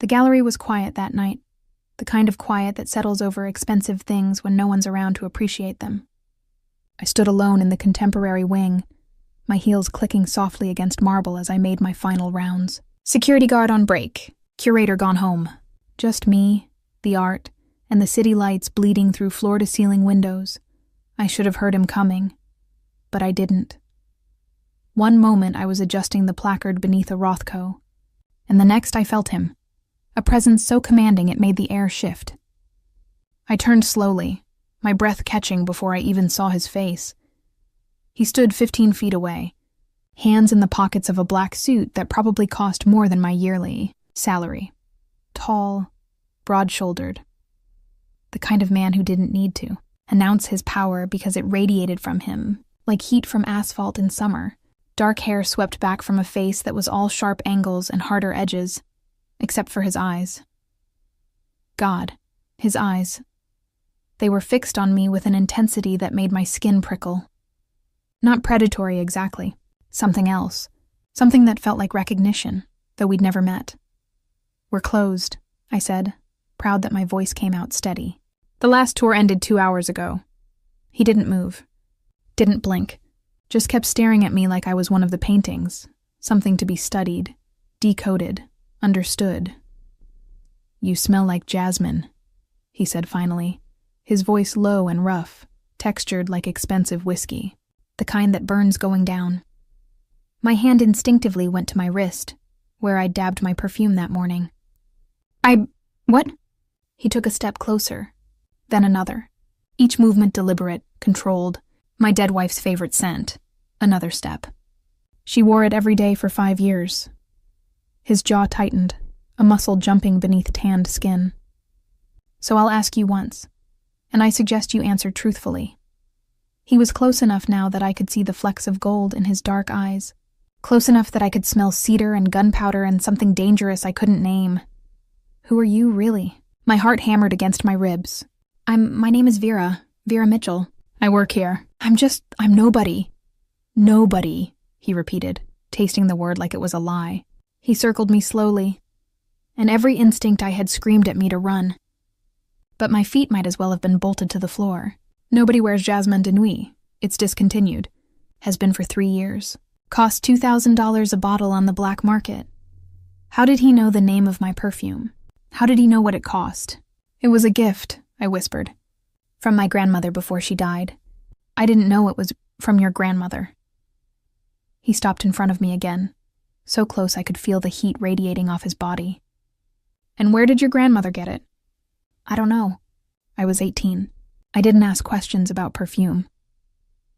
The gallery was quiet that night, the kind of quiet that settles over expensive things when no one's around to appreciate them. I stood alone in the contemporary wing, my heels clicking softly against marble as I made my final rounds. Security guard on break, curator gone home. Just me, the art, and the city lights bleeding through floor-to-ceiling windows. I should have heard him coming, but I didn't. One moment I was adjusting the placard beneath a Rothko, and the next I felt him, a presence so commanding it made the air shift. I turned slowly, my breath catching before I even saw his face. He stood 15 feet away, hands in the pockets of a black suit that probably cost more than my yearly salary. Tall, broad-shouldered. The kind of man who didn't need to announce his power because it radiated from him, like heat from asphalt in summer. Dark hair swept back from a face that was all sharp angles and harder edges, except for his eyes. God, his eyes. They were fixed on me with an intensity that made my skin prickle. Not predatory exactly, something else, something that felt like recognition, though we'd never met. "We're closed," I said, proud that my voice came out steady. "The last tour ended 2 hours ago." He didn't move, didn't blink, just kept staring at me like I was one of the paintings, something to be studied, decoded, understood. "You smell like Jasmine," he said finally, his voice low and rough, textured like expensive whiskey, the kind that burns going down. My hand instinctively went to my wrist, where I'd dabbed my perfume that morning. What?" He took a step closer, then another, each movement deliberate, controlled. My dead wife's favorite scent. Another step. She wore it every day for 5 years. His jaw tightened, a muscle jumping beneath tanned skin. "So I'll ask you once, and I suggest you answer truthfully." He was close enough now that I could see the flecks of gold in his dark eyes, close enough that I could smell cedar and gunpowder and something dangerous I couldn't name. "Who are you, really?" My heart hammered against my ribs. My name is Vera Mitchell. I work here. I'm nobody." "Nobody," he repeated, tasting the word like it was a lie. He circled me slowly, and every instinct I had screamed at me to run. But my feet might as well have been bolted to the floor. "Nobody wears Jasmine de Nuit. It's discontinued. Has been for 3 years. Cost $2,000 a bottle on the black market." How did he know the name of my perfume? How did he know what it cost? "It was a gift," I whispered. "From my grandmother before she died. I didn't know it was from your grandmother." He stopped in front of me again, so close I could feel the heat radiating off his body. "And where did your grandmother get it?" "I don't know. I was 18. I didn't ask questions about perfume."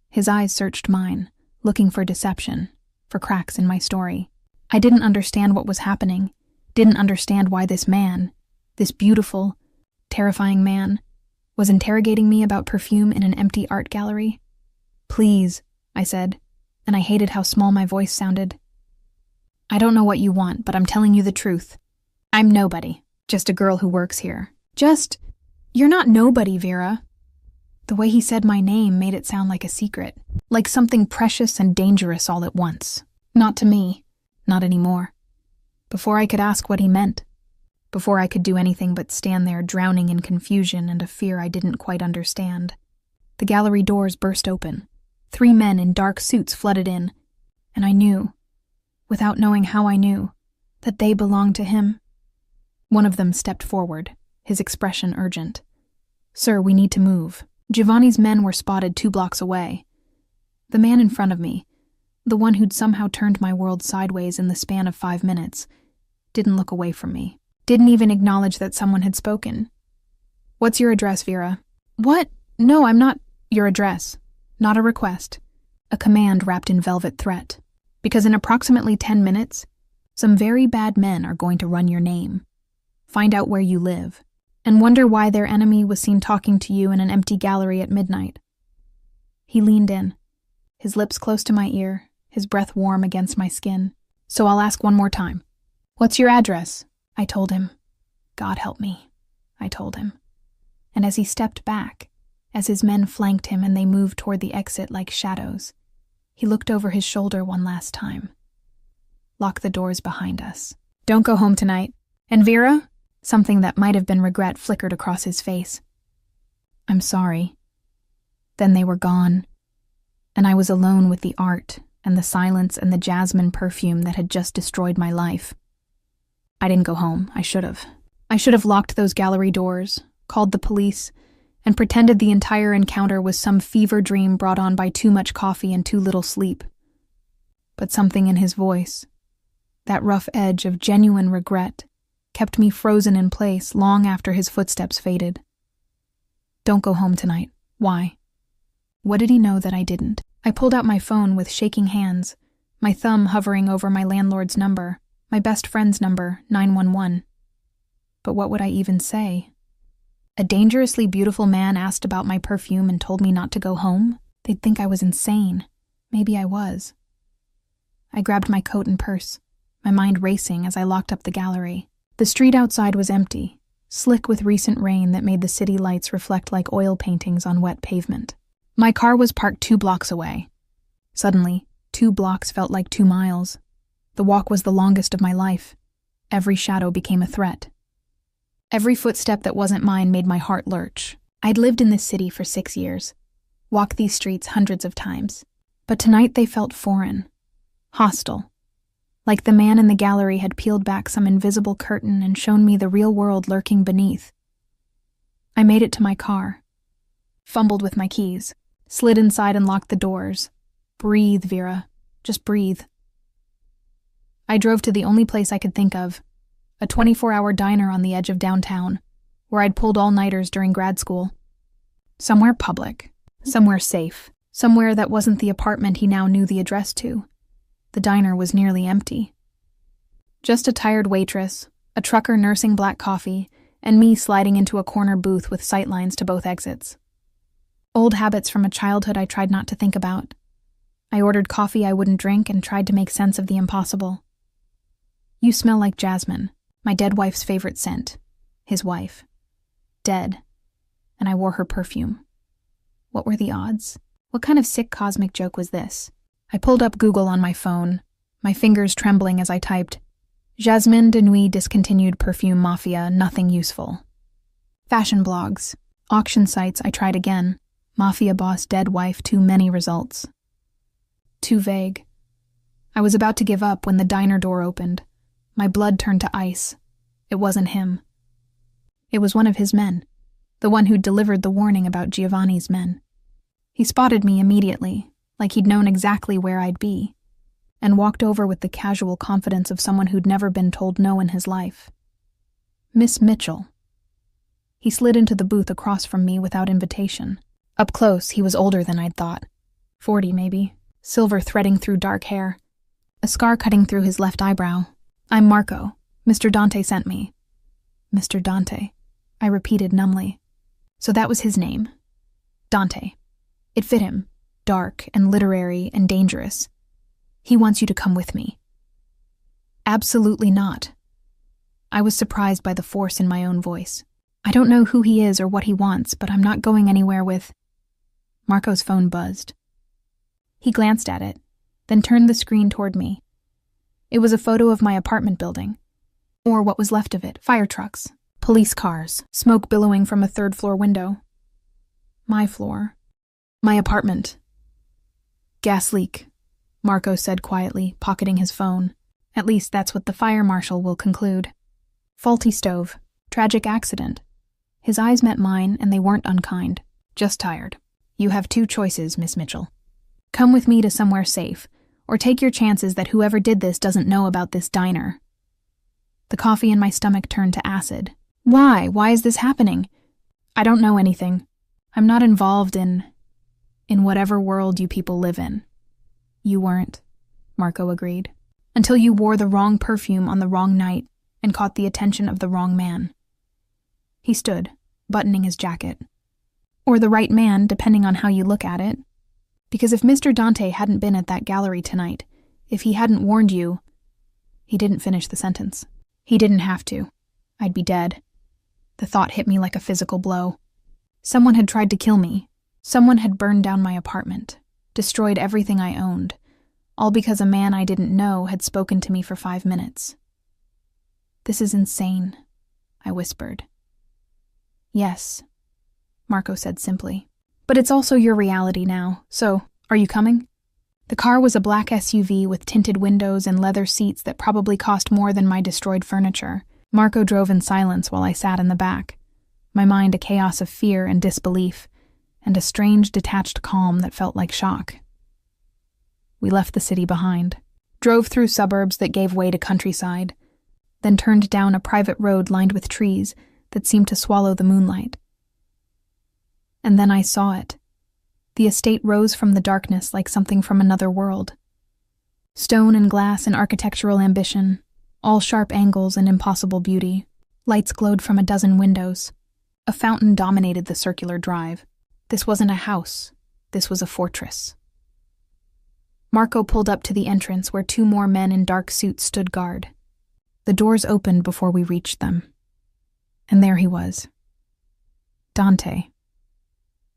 His eyes searched mine, looking for deception, for cracks in my story. I didn't understand what was happening, didn't understand why this man, this beautiful, terrifying man, was interrogating me about perfume in an empty art gallery. "Please," I said, and I hated how small my voice sounded. "I don't know what you want, but I'm telling you the truth. I'm nobody, just a girl who works here." You're not nobody, Vera." The way he said my name made it sound like a secret, like something precious and dangerous all at once. Not to me, not anymore. Before I could ask what he meant, before I could do anything but stand there drowning in confusion and a fear I didn't quite understand, the gallery doors burst open. 3 men in dark suits flooded in, and I knew, without knowing how I knew, that they belonged to him. One of them stepped forward, his expression urgent. "Sir, we need to move." Giovanni's men were spotted 2 blocks away. The man in front of me, the one who'd somehow turned my world sideways in the span of 5 minutes, didn't look away from me, didn't even acknowledge that someone had spoken. "What's your address, Vera?" "What? No, I'm not—" "Your address. Not a request. A command wrapped in velvet threat. Because in approximately 10 minutes, some very bad men are going to run your name, find out where you live, and wonder why their enemy was seen talking to you in an empty gallery at midnight." He leaned in, his lips close to my ear, his breath warm against my skin. "So I'll ask one more time. What's your address?" I told him. "God help me," I told him. And as he stepped back, as his men flanked him and they moved toward the exit like shadows, he looked over his shoulder one last time. "Lock the doors behind us. Don't go home tonight. And Vera? Something that might have been regret flickered across his face. I'm sorry. Then they were gone, and I was alone with the art and the silence and the jasmine perfume that had just destroyed my life. I didn't go home. I should have. I should have locked those gallery doors, called the police, and pretended the entire encounter was some fever dream brought on by too much coffee and too little sleep. But something in his voice, that rough edge of genuine regret, kept me frozen in place long after his footsteps faded. Don't go home tonight. Why? What did he know that I didn't? I pulled out my phone with shaking hands, my thumb hovering over my landlord's number, my best friend's number, 911. But what would I even say? A dangerously beautiful man asked about my perfume and told me not to go home? They'd think I was insane. Maybe I was. I grabbed my coat and purse, my mind racing as I locked up the gallery. The street outside was empty, slick with recent rain that made the city lights reflect like oil paintings on wet pavement. My car was parked 2 blocks away. Suddenly, 2 blocks felt like 2 miles. The walk was the longest of my life. Every shadow became a threat. Every footstep that wasn't mine made my heart lurch. I'd lived in this city for 6 years, walked these streets hundreds of times. But tonight they felt foreign, hostile. Like the man in the gallery had peeled back some invisible curtain and shown me the real world lurking beneath. I made it to my car, fumbled with my keys, slid inside and locked the doors. Breathe, Vera. Just breathe. I drove to the only place I could think of, a 24-hour diner on the edge of downtown, where I'd pulled all-nighters during grad school. Somewhere public, somewhere safe, somewhere that wasn't the apartment he now knew the address to. The diner was nearly empty. Just a tired waitress, a trucker nursing black coffee, and me sliding into a corner booth with sightlines to both exits. Old habits from a childhood I tried not to think about. I ordered coffee I wouldn't drink and tried to make sense of the impossible. You smell like Jasmine, my dead wife's favorite scent. His wife. Dead. And I wore her perfume. What were the odds? What kind of sick cosmic joke was this? I pulled up Google on my phone, my fingers trembling as I typed, Jasmine de Nuit discontinued perfume Mafia, nothing useful. Fashion blogs, auction sites, I tried again. Mafia boss dead wife, too many results. Too vague. I was about to give up when the diner door opened. My blood turned to ice. It wasn't him. It was one of his men, the one who'd delivered the warning about Giovanni's men. He spotted me immediately, like he'd known exactly where I'd be, and walked over with the casual confidence of someone who'd never been told no in his life. Miss Mitchell. He slid into the booth across from me without invitation. Up close, he was older than I'd thought. 40, maybe. Silver threading through dark hair. A scar cutting through his left eyebrow. I'm Marco. Mr. Dante sent me. Mr. Dante. I repeated numbly. So that was his name. Dante. It fit him. Dark and literary and dangerous. He wants you to come with me. Absolutely not. I was surprised by the force in my own voice. I don't know who he is or what he wants, but I'm not going anywhere with... Marco's phone buzzed. He glanced at it, then turned the screen toward me. It was a photo of my apartment building, or what was left of it, fire trucks, police cars, smoke billowing from a 3rd-floor window. My floor. My apartment. Gas leak, Marco said quietly, pocketing his phone. At least that's what the fire marshal will conclude. Faulty stove. Tragic accident. His eyes met mine, and they weren't unkind. Just tired. You have 2 choices, Miss Mitchell. Come with me to somewhere safe, or take your chances that whoever did this doesn't know about this diner. The coffee in my stomach turned to acid. Why? Why is this happening? I don't know anything. I'm not involved in whatever world you people live in. You weren't, Marco agreed. Until you wore the wrong perfume on the wrong night and caught the attention of the wrong man. He stood, buttoning his jacket. Or the right man, depending on how you look at it. Because if Mr. Dante hadn't been at that gallery tonight, if he hadn't warned you... He didn't finish the sentence. He didn't have to. I'd be dead. The thought hit me like a physical blow. Someone had tried to kill me. Someone had burned down my apartment, destroyed everything I owned, all because a man I didn't know had spoken to me for 5 minutes. This is insane, I whispered. Yes, Marco said simply. But it's also your reality now, so are you coming? The car was a black SUV with tinted windows and leather seats that probably cost more than my destroyed furniture. Marco drove in silence while I sat in the back, my mind a chaos of fear and disbelief, and a strange detached calm that felt like shock. We left the city behind, drove through suburbs that gave way to countryside, then turned down a private road lined with trees that seemed to swallow the moonlight. And then I saw it. The estate rose from the darkness like something from another world. Stone and glass and architectural ambition, all sharp angles and impossible beauty. Lights glowed from a dozen windows. A fountain dominated the circular drive. This wasn't a house. This was a fortress. Marco pulled up to the entrance where 2 more men in dark suits stood guard. The doors opened before we reached them. And there he was. Dante.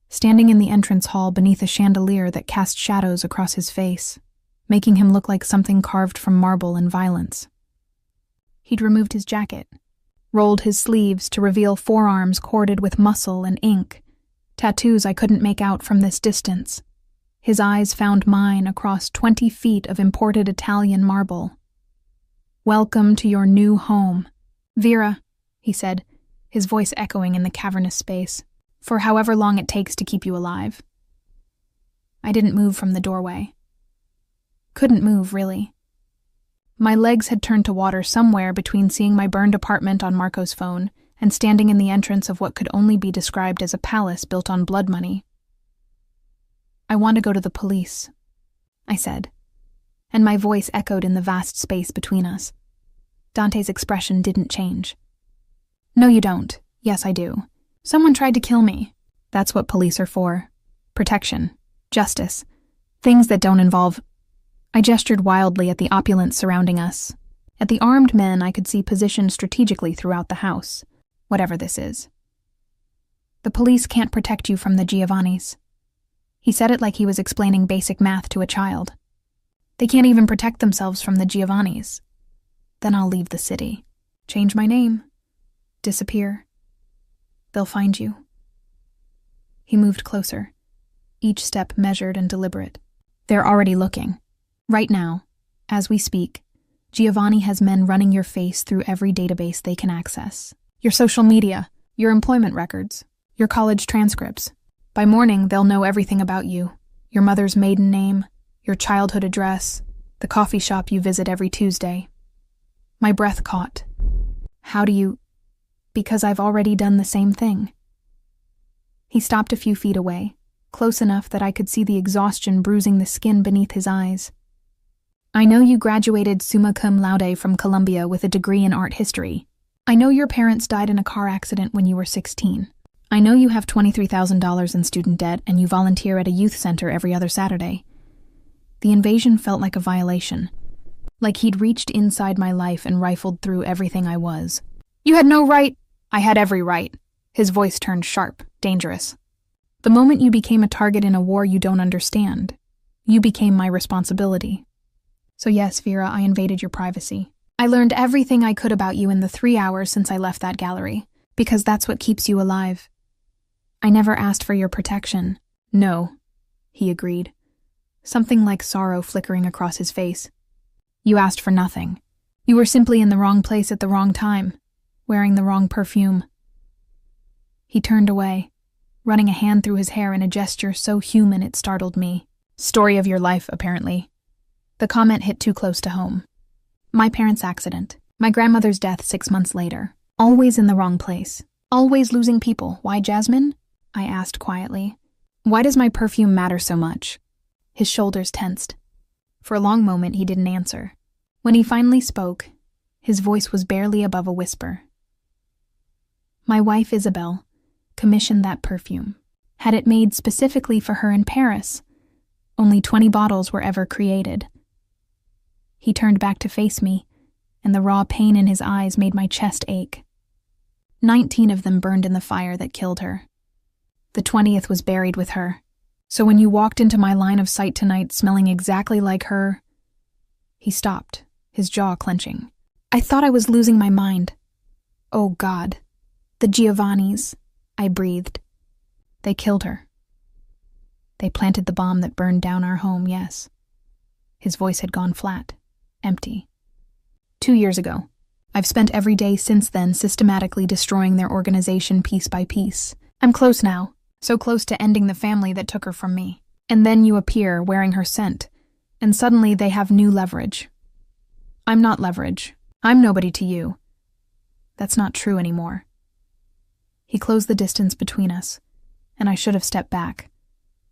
Standing in the entrance hall beneath a chandelier that cast shadows across his face, making him look like something carved from marble and violence. He'd removed his jacket, rolled his sleeves to reveal forearms corded with muscle and ink, tattoos I couldn't make out from this distance. His eyes found mine across 20 feet of imported Italian marble. "Welcome to your new home. Vera," he said, his voice echoing in the cavernous space. "For however long it takes to keep you alive." I didn't move from the doorway. Couldn't move, really. My legs had turned to water somewhere between seeing my burned apartment on Marco's phone and standing in the entrance of what could only be described as a palace built on blood money. "I want to go to the police," I said, and my voice echoed in the vast space between us. Dante's expression didn't change. "No, you don't. Yes, I do. Someone tried to kill me. That's what police are for. Protection. Justice. Things that don't involve—" I gestured wildly at the opulence surrounding us, at the armed men I could see positioned strategically throughout the house, whatever this is. "The police can't protect you from the Giovannis." He said it like he was explaining basic math to a child. "They can't even protect themselves from the Giovannis. Then I'll leave the city. Change my name. Disappear. They'll find you." He moved closer, each step measured and deliberate. "They're already looking. Right now, as we speak, Giovanni has men running your face through every database they can access. Your social media, your employment records, your college transcripts. By morning, they'll know everything about you. Your mother's maiden name, your childhood address, the coffee shop you visit every Tuesday." My breath caught. "How do you—" "Because I've already done the same thing." He stopped a few feet away, close enough that I could see the exhaustion bruising the skin beneath his eyes. "I know you graduated summa cum laude from Columbia with a degree in art history. I know your parents died in a car accident when you were 16. I know you have $23,000 in student debt and you volunteer at a youth center every other Saturday." The invasion felt like a violation, like he'd reached inside my life and rifled through everything I was. "You had no right—" "I had every right." His voice turned sharp, dangerous. "The moment you became a target in a war you don't understand, you became my responsibility. So yes, Vera, I invaded your privacy. I learned everything I could about you in the 3 hours since I left that gallery, because that's what keeps you alive. I never asked for your protection." "No," he agreed, something like sorrow flickering across his face. "You asked for nothing. You were simply in the wrong place at the wrong time, wearing the wrong perfume." He turned away, running a hand through his hair in a gesture so human it startled me. "Story of your life, apparently." The comment hit too close to home. My parents' accident, my grandmother's death 6 months later. Always in the wrong place. Always losing people. Why, Jasmine? I asked quietly. "Why does my perfume matter so much?" His shoulders tensed. For a long moment he didn't answer. When he finally spoke, his voice was barely above a whisper. "My wife Isabel commissioned that perfume. Had it made specifically for her in Paris. Only 20 bottles were ever created." He turned back to face me, and the raw pain in his eyes made my chest ache. 19 of them burned in the fire that killed her. The 20th was buried with her. So when you walked into my line of sight tonight smelling exactly like her— He stopped, his jaw clenching. I thought I was losing my mind. Oh God. The Giovannis, I breathed. They killed her. They planted the bomb that burned down our home, yes. His voice had gone flat, empty. 2 years ago. I've spent every day since then systematically destroying their organization piece by piece. I'm close now, so close to ending the family that took her from me. And then you appear wearing her scent, and suddenly they have new leverage. I'm not leverage. I'm nobody to you. That's not true anymore. He closed the distance between us, and I should have stepped back,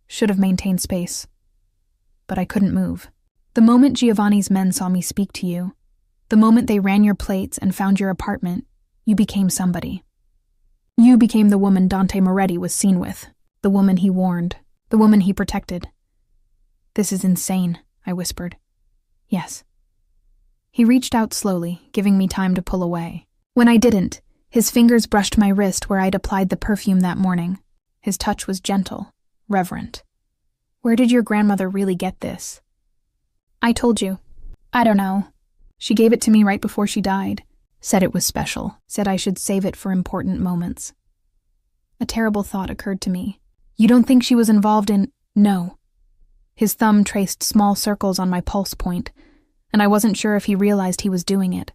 should have maintained space. But I couldn't move. The moment Giovanni's men saw me speak to you, the moment they ran your plates and found your apartment, you became somebody. You became the woman Dante Moretti was seen with, the woman he warned, the woman he protected. This is insane, I whispered. Yes. He reached out slowly, giving me time to pull away. When I didn't, his fingers brushed my wrist where I'd applied the perfume that morning. His touch was gentle, reverent. Where did your grandmother really get this? I told you. I don't know. She gave it to me right before she died. Said it was special. Said I should save it for important moments. A terrible thought occurred to me. You don't think she was involved in— No. His thumb traced small circles on my pulse point, and I wasn't sure if he realized he was doing it.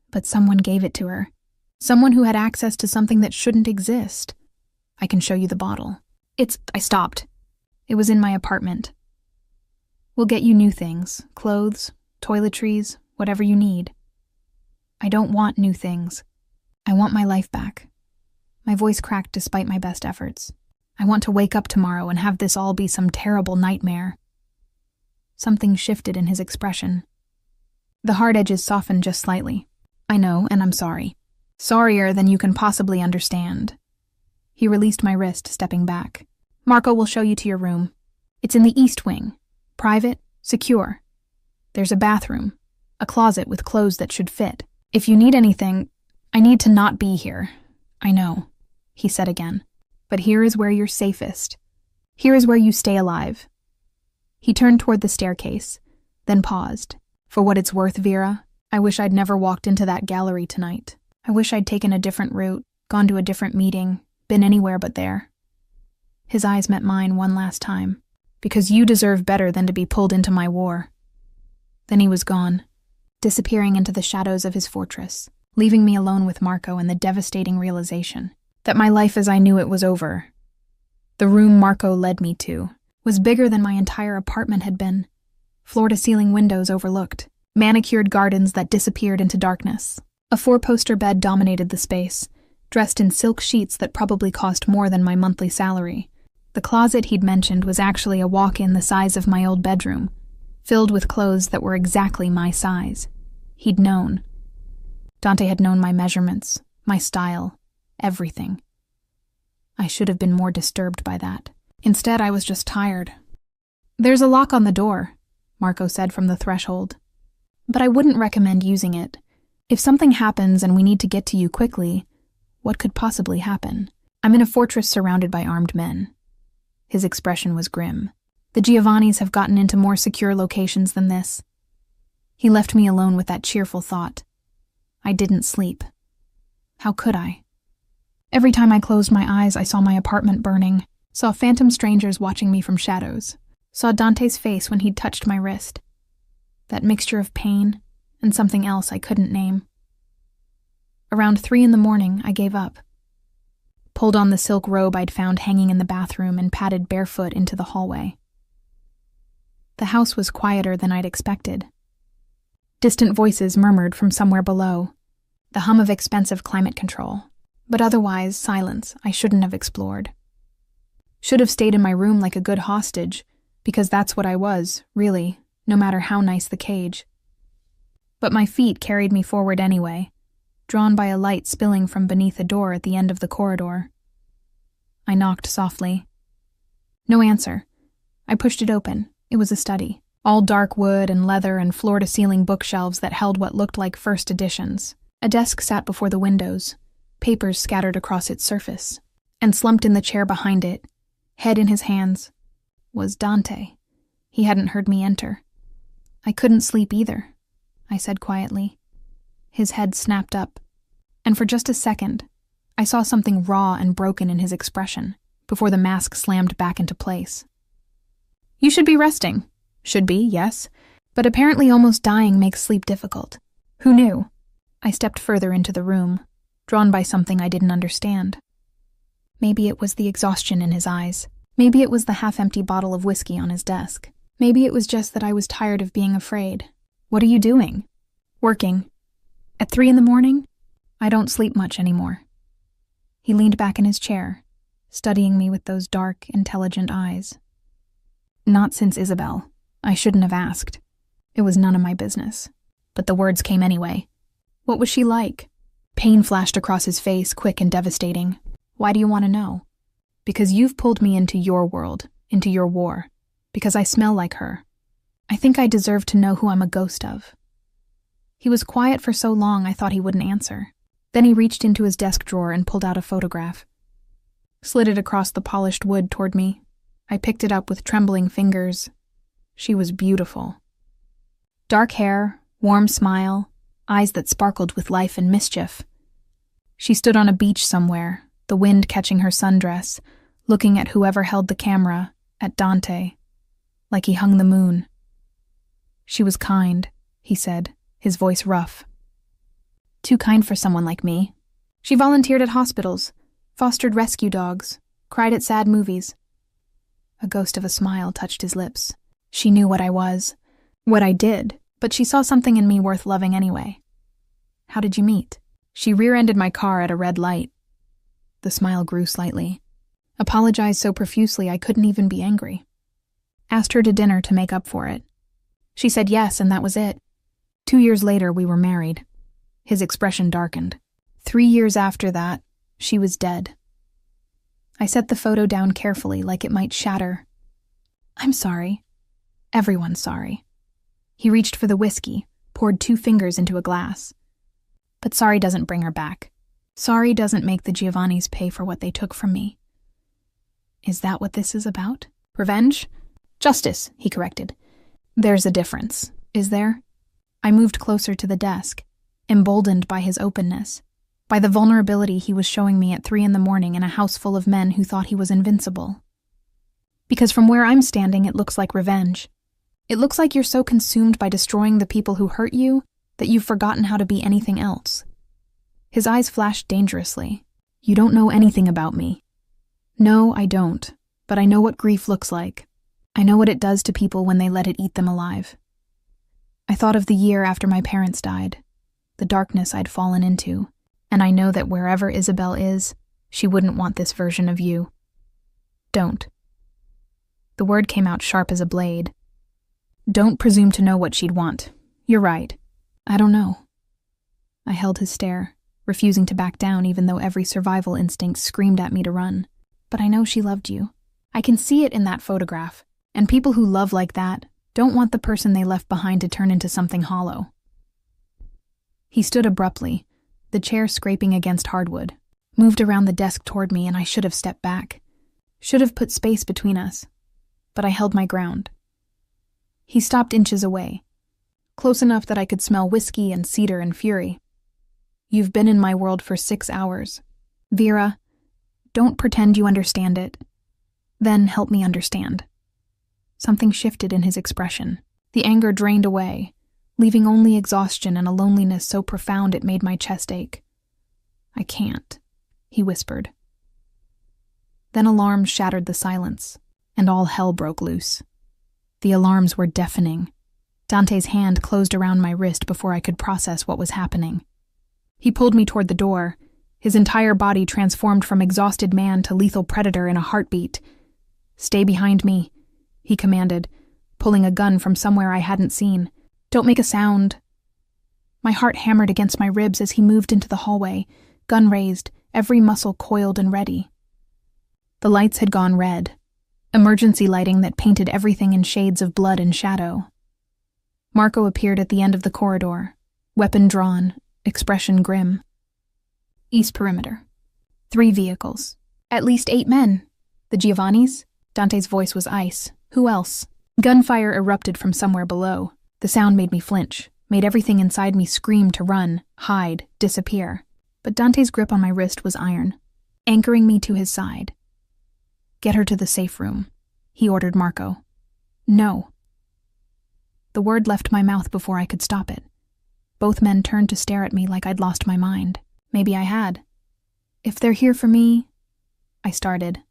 But someone gave it to her. Someone who had access to something that shouldn't exist. I can show you the bottle. I stopped. It was in my apartment. We'll get you new things, clothes, toiletries, whatever you need. I don't want new things. I want my life back. My voice cracked despite my best efforts. I want to wake up tomorrow and have this all be some terrible nightmare. Something shifted in his expression. The hard edges softened just slightly. I know, and I'm sorry. Sorrier than you can possibly understand. He released my wrist, stepping back. Marco will show you to your room. It's in the east wing. Private, secure. There's a bathroom, a closet with clothes that should fit. If you need anything, I need to not be here. I know, he said again. But here is where you're safest. Here is where you stay alive. He turned toward the staircase, then paused. For what it's worth, Vera, I wish I'd never walked into that gallery tonight. I wish I'd taken a different route, gone to a different meeting, been anywhere but there. His eyes met mine one last time. Because you deserve better than to be pulled into my war. Then he was gone, disappearing into the shadows of his fortress, leaving me alone with Marco and the devastating realization that my life as I knew it was over. The room Marco led me to was bigger than my entire apartment had been. Floor-to-ceiling windows overlooked, manicured gardens that disappeared into darkness. A 4-poster bed dominated the space, dressed in silk sheets that probably cost more than my monthly salary. The closet he'd mentioned was actually a walk-in the size of my old bedroom, filled with clothes that were exactly my size. He'd known. Dante had known my measurements, my style, everything. I should have been more disturbed by that. Instead, I was just tired. There's a lock on the door, Marco said from the threshold. But I wouldn't recommend using it. If something happens and we need to get to you quickly, what could possibly happen? I'm in a fortress surrounded by armed men. His expression was grim. The Giovannis have gotten into more secure locations than this. He left me alone with that cheerful thought. I didn't sleep. How could I? Every time I closed my eyes, I saw my apartment burning, saw phantom strangers watching me from shadows, saw Dante's face when he'd touched my wrist. That mixture of pain and something else I couldn't name. Around 3 a.m, I gave up. Pulled on the silk robe I'd found hanging in the bathroom and padded barefoot into the hallway. The house was quieter than I'd expected. Distant voices murmured from somewhere below, the hum of expensive climate control, but otherwise silence I shouldn't have explored. Should have stayed in my room like a good hostage, because that's what I was, really, no matter how nice the cage. But my feet carried me forward anyway, drawn by a light spilling from beneath a door at the end of the corridor. I knocked softly. No answer. I pushed it open. It was a study. All dark wood and leather and floor-to-ceiling bookshelves that held what looked like first editions. A desk sat before the windows, papers scattered across its surface. And slumped in the chair behind it, head in his hands, was Dante. He hadn't heard me enter. I couldn't sleep either, I said quietly. His head snapped up, and for just a second, I saw something raw and broken in his expression before the mask slammed back into place. You should be resting. Should be, yes, but apparently almost dying makes sleep difficult. Who knew? I stepped further into the room, drawn by something I didn't understand. Maybe it was the exhaustion in his eyes. Maybe it was the half-empty bottle of whiskey on his desk. Maybe it was just that I was tired of being afraid. What are you doing? Working. At 3 a.m? I don't sleep much anymore. He leaned back in his chair, studying me with those dark, intelligent eyes. Not since Isabel. I shouldn't have asked. It was none of my business. But the words came anyway. What was she like? Pain flashed across his face, quick and devastating. Why do you want to know? Because you've pulled me into your world, into your war. Because I smell like her. I think I deserve to know who I'm a ghost of. He was quiet for so long I thought he wouldn't answer. Then he reached into his desk drawer and pulled out a photograph. Slid it across the polished wood toward me. I picked it up with trembling fingers. She was beautiful. Dark hair, warm smile, eyes that sparkled with life and mischief. She stood on a beach somewhere, the wind catching her sundress, looking at whoever held the camera, at Dante, like he hung the moon. She was kind, he said, his voice rough. Too kind for someone like me. She volunteered at hospitals, fostered rescue dogs, cried at sad movies. A ghost of a smile touched his lips. She knew what I was, what I did, but she saw something in me worth loving anyway. How did you meet? She rear-ended my car at a red light. The smile grew slightly. Apologized so profusely I couldn't even be angry. Asked her to dinner to make up for it. She said yes, and that was it. 2 years later, we were married. His expression darkened. 3 years after that, she was dead. I set the photo down carefully, like it might shatter. I'm sorry. Everyone's sorry. He reached for the whiskey, poured 2 fingers into a glass. But sorry doesn't bring her back. Sorry doesn't make the Giovannis pay for what they took from me. Is that what this is about? Revenge? Justice, he corrected. There's a difference, is there? I moved closer to the desk, emboldened by his openness, by the vulnerability he was showing me at 3 a.m. in a house full of men who thought he was invincible. Because from where I'm standing, it looks like revenge. It looks like you're so consumed by destroying the people who hurt you that you've forgotten how to be anything else. His eyes flashed dangerously. You don't know anything about me. No, I don't, but I know what grief looks like. I know what it does to people when they let it eat them alive. I thought of the year after my parents died, the darkness I'd fallen into, and I know that wherever Isabel is, she wouldn't want this version of you. Don't. The word came out sharp as a blade. Don't presume to know what she'd want. You're right. I don't know. I held his stare, refusing to back down even though every survival instinct screamed at me to run. But I know she loved you. I can see it in that photograph, and people who love like that don't want the person they left behind to turn into something hollow. He stood abruptly, the chair scraping against hardwood, moved around the desk toward me, and I should have stepped back. Should have put space between us. But I held my ground. He stopped inches away, close enough that I could smell whiskey and cedar and fury. You've been in my world for 6 hours. Vera, don't pretend you understand it. Then help me understand. Something shifted in his expression. The anger drained away, leaving only exhaustion and a loneliness so profound it made my chest ache. I can't, he whispered. Then alarms shattered the silence, and all hell broke loose. The alarms were deafening. Dante's hand closed around my wrist before I could process what was happening. He pulled me toward the door, his entire body transformed from exhausted man to lethal predator in a heartbeat. Stay behind me, he commanded, pulling a gun from somewhere I hadn't seen. Don't make a sound. My heart hammered against my ribs as he moved into the hallway, gun raised, every muscle coiled and ready. The lights had gone red, emergency lighting that painted everything in shades of blood and shadow. Marco appeared at the end of the corridor, weapon drawn, expression grim. East perimeter. 3 vehicles. At least 8 men. The Giovannis? Dante's voice was ice. Who else? Gunfire erupted from somewhere below. The sound made me flinch. made everything inside me scream to run, hide, disappear. But Dante's grip on my wrist was iron, anchoring me to his side. "Get her to the safe room," he ordered Marco. "No." The word left my mouth before I could stop it. Both men turned to stare at me like I'd lost my mind. Maybe I had. "If they're here for me," I started.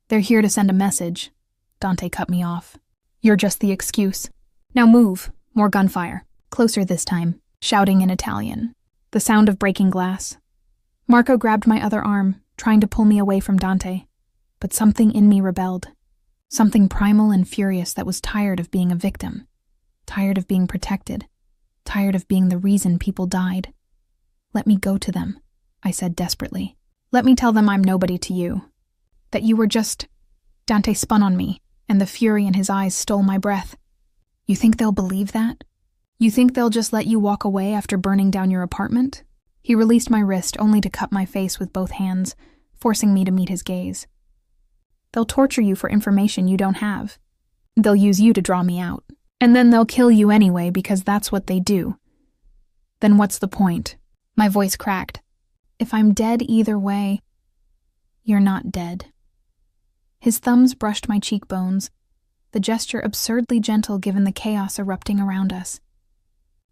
"They're here to send a message," Dante cut me off. "You're just the excuse. Now move." More gunfire. Closer this time, shouting in Italian. The sound of breaking glass. Marco grabbed my other arm, trying to pull me away from Dante. But something in me rebelled. Something primal and furious that was tired of being a victim. Tired of being protected. Tired of being the reason people died. "Let me go to them," I said desperately. "Let me tell them I'm nobody to you. That you were just—" Dante spun on me, and the fury in his eyes stole my breath. "You think they'll believe that? You think they'll just let you walk away after burning down your apartment?" He released my wrist only to cup my face with both hands, forcing me to meet his gaze. "They'll torture you for information you don't have. They'll use you to draw me out. And then they'll kill you anyway because that's what they do. Then what's the point?" My voice cracked. "If I'm dead either way, you're not dead." His thumbs brushed my cheekbones, the gesture absurdly gentle given the chaos erupting around us.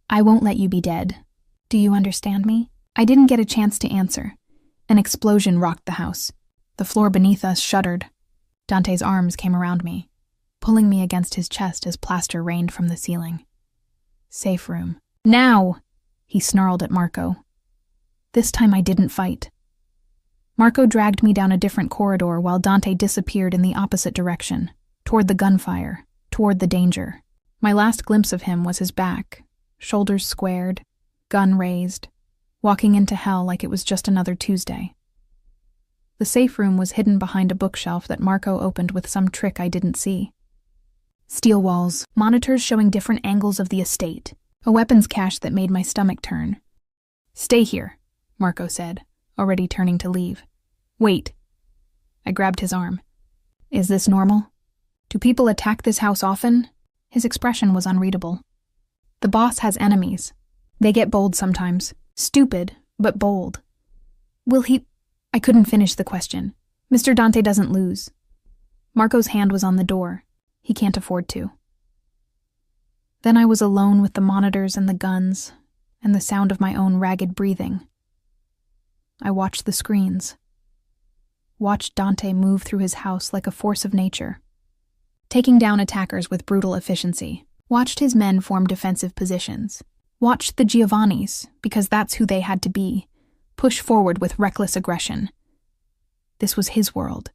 "I won't let you be dead. Do you understand me?" I didn't get a chance to answer. An explosion rocked the house. The floor beneath us shuddered. Dante's arms came around me, pulling me against his chest as plaster rained from the ceiling. "Safe room. Now!" he snarled at Marco. This time I didn't fight. Marco dragged me down a different corridor while Dante disappeared in the opposite direction, toward the gunfire, toward the danger. My last glimpse of him was his back, shoulders squared, gun raised, walking into hell like it was just another Tuesday. The safe room was hidden behind a bookshelf that Marco opened with some trick I didn't see. Steel walls, monitors showing different angles of the estate, a weapons cache that made my stomach turn. "Stay here," Marco said, already turning to leave. "Wait." I grabbed his arm. "Is this normal? Do people attack this house often?" His expression was unreadable. "The boss has enemies. They get bold sometimes. Stupid, but bold." "Will he—" I couldn't finish the question. "Mr. Dante doesn't lose." Marco's hand was on the door. He can't afford to. Then I was alone with the monitors and the guns, and the sound of my own ragged breathing. I watched the screens. Watched Dante move through his house like a force of nature, taking down attackers with brutal efficiency. Watched his men form defensive positions. Watched the Giovannis, because that's who they had to be, push forward with reckless aggression. This was his world.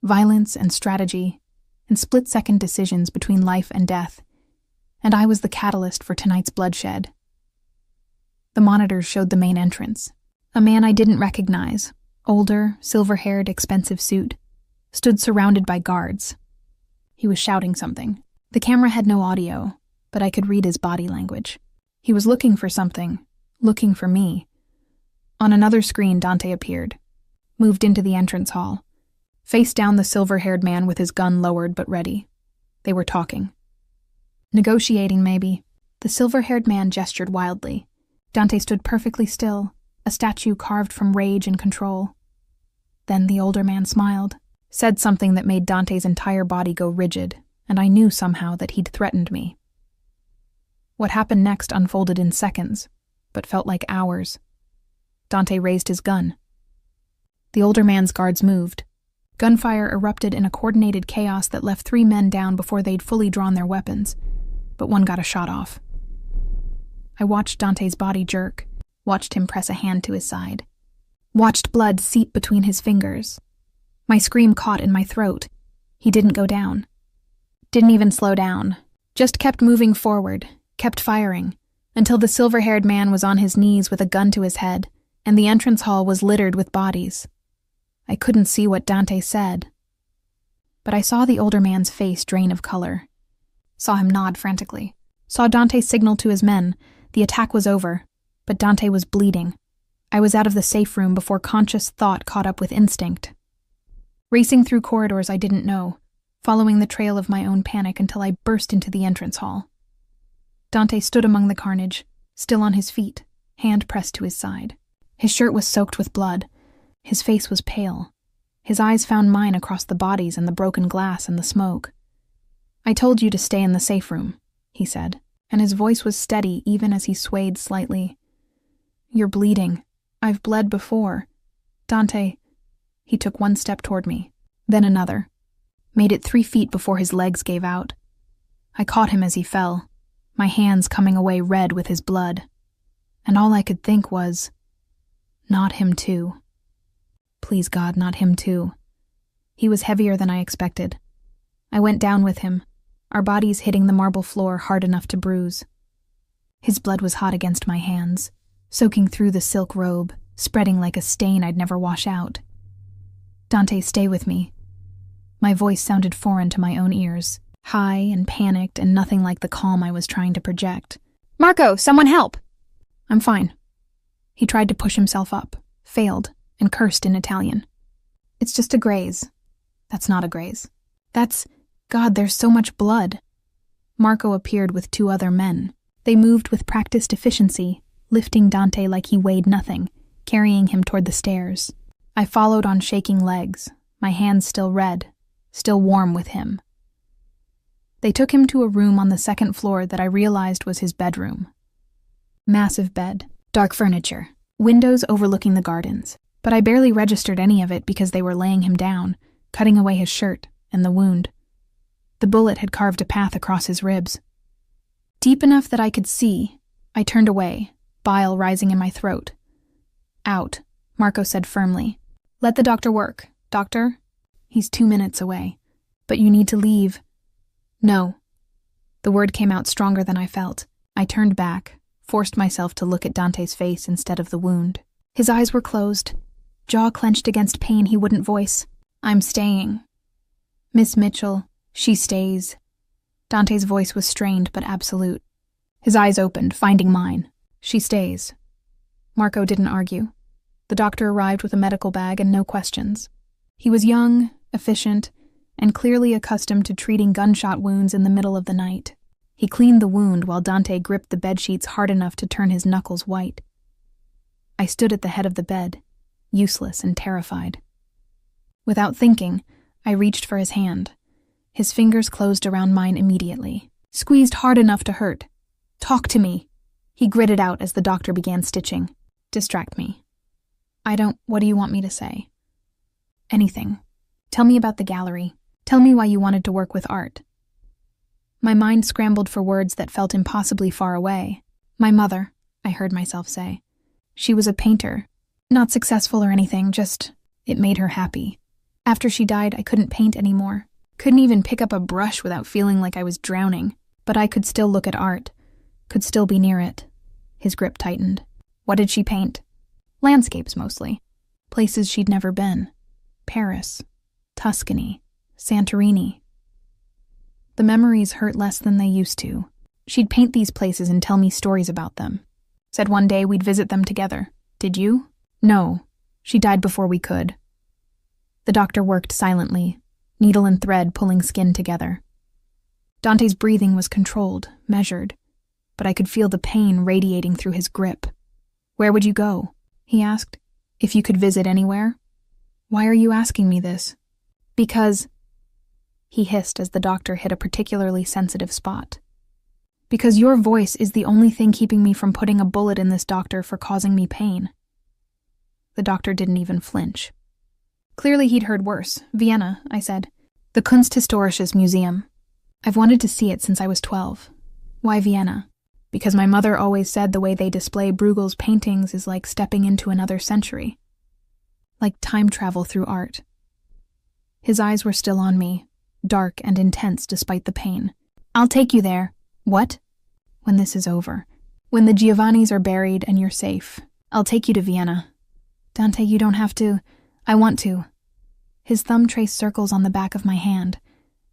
Violence and strategy, and split-second decisions between life and death. And I was the catalyst for tonight's bloodshed. The monitors showed the main entrance. A man I didn't recognize, older, silver-haired, expensive suit, stood surrounded by guards. He was shouting something. The camera had no audio, but I could read his body language. He was looking for something, looking for me. On another screen, Dante appeared, moved into the entrance hall, faced down the silver-haired man with his gun lowered but ready. They were talking. Negotiating, maybe. The silver-haired man gestured wildly. Dante stood perfectly still, a statue carved from rage and control. Then the older man smiled, said something that made Dante's entire body go rigid, and I knew somehow that he'd threatened me. What happened next unfolded in seconds, but felt like hours. Dante raised his gun. The older man's guards moved. Gunfire erupted in a coordinated chaos that left 3 men down before they'd fully drawn their weapons, but one got a shot off. I watched Dante's body jerk, watched him press a hand to his side, watched blood seep between his fingers. My scream caught in my throat. He didn't go down. Didn't even slow down. Just kept moving forward, kept firing, until the silver-haired man was on his knees with a gun to his head, and the entrance hall was littered with bodies. I couldn't see what Dante said, but I saw the older man's face drain of color. Saw him nod frantically. Saw Dante signal to his men. The attack was over, but Dante was bleeding. I was out of the safe room before conscious thought caught up with instinct. Racing through corridors I didn't know, following the trail of my own panic until I burst into the entrance hall. Dante stood among the carnage, still on his feet, hand pressed to his side. His shirt was soaked with blood. His face was pale. His eyes found mine across the bodies and the broken glass and the smoke. "I told you to stay in the safe room," he said, and his voice was steady even as he swayed slightly. "You're bleeding. I've bled before. Dante." He took one step toward me, then another. Made it 3 feet before his legs gave out. I caught him as he fell, my hands coming away red with his blood. And all I could think was, not him too. Please God, not him too. He was heavier than I expected. I went down with him, our bodies hitting the marble floor hard enough to bruise. His blood was hot against my hands, soaking through the silk robe, spreading like a stain I'd never wash out. "Dante, stay with me." My voice sounded foreign to my own ears, high and panicked and nothing like the calm I was trying to project. "Marco, someone help!" "I'm fine." He tried to push himself up, failed, and cursed in Italian. "It's just a graze." "That's not a graze. That's... God, there's so much blood." Marco appeared with 2 other men. They moved with practiced efficiency, lifting Dante like he weighed nothing, carrying him toward the stairs. I followed on shaking legs, my hands still red, still warm with him. They took him to a room on the 2nd floor that I realized was his bedroom. Massive bed, dark furniture, windows overlooking the gardens, but I barely registered any of it because they were laying him down, cutting away his shirt and the wound. The bullet had carved a path across his ribs. Deep enough that I could see, I turned away, bile rising in my throat. "Out," Marco said firmly. "Let the doctor work. Doctor? He's 2 minutes away. But you need to leave." "No." The word came out stronger than I felt. I turned back, forced myself to look at Dante's face instead of the wound. His eyes were closed, jaw clenched against pain he wouldn't voice. "I'm staying. Miss Mitchell, she stays." Dante's voice was strained but absolute. His eyes opened, finding mine. "She stays." Marco didn't argue. The doctor arrived with a medical bag and no questions. He was young, efficient, and clearly accustomed to treating gunshot wounds in the middle of the night. He cleaned the wound while Dante gripped the bedsheets hard enough to turn his knuckles white. I stood at the head of the bed, useless and terrified. Without thinking, I reached for his hand. His fingers closed around mine immediately, squeezed hard enough to hurt. "Talk to me," he gritted out as the doctor began stitching. "Distract me." What do you want me to say?" "Anything. Tell me about the gallery. Tell me why you wanted to work with art." My mind scrambled for words that felt impossibly far away. "My mother," I heard myself say. "She was a painter. Not successful or anything, just it made her happy. After she died, I couldn't paint anymore. Couldn't even pick up a brush without feeling like I was drowning. But I could still look at art. Could still be near it." His grip tightened. "What did she paint?" "Landscapes, mostly. Places she'd never been. Paris, Tuscany, Santorini." The memories hurt less than they used to. She'd paint these places and tell me stories about them. Said one day we'd visit them together. "Did you?" "No. She died before we could." The doctor worked silently, needle and thread pulling skin together. Dante's breathing was controlled, measured, but I could feel the pain radiating through his grip. "Where would you go?" he asked. "If you could visit anywhere?" "Why are you asking me this?" "Because," he hissed as the doctor hit a particularly sensitive spot. "Because your voice is the only thing keeping me from putting a bullet in this doctor for causing me pain." The doctor didn't even flinch. Clearly he'd heard worse. "Vienna," I said. "The Kunsthistorisches Museum. I've wanted to see it since I was 12. "Why Vienna?" "Because my mother always said the way they display Bruegel's paintings is like stepping into another century. Like time travel through art." His eyes were still on me, dark and intense despite the pain. "I'll take you there." "What?" "When this is over. When the Giovannis are buried and you're safe. I'll take you to Vienna." "Dante, you don't have to." "I want to." His thumb traced circles on the back of my hand,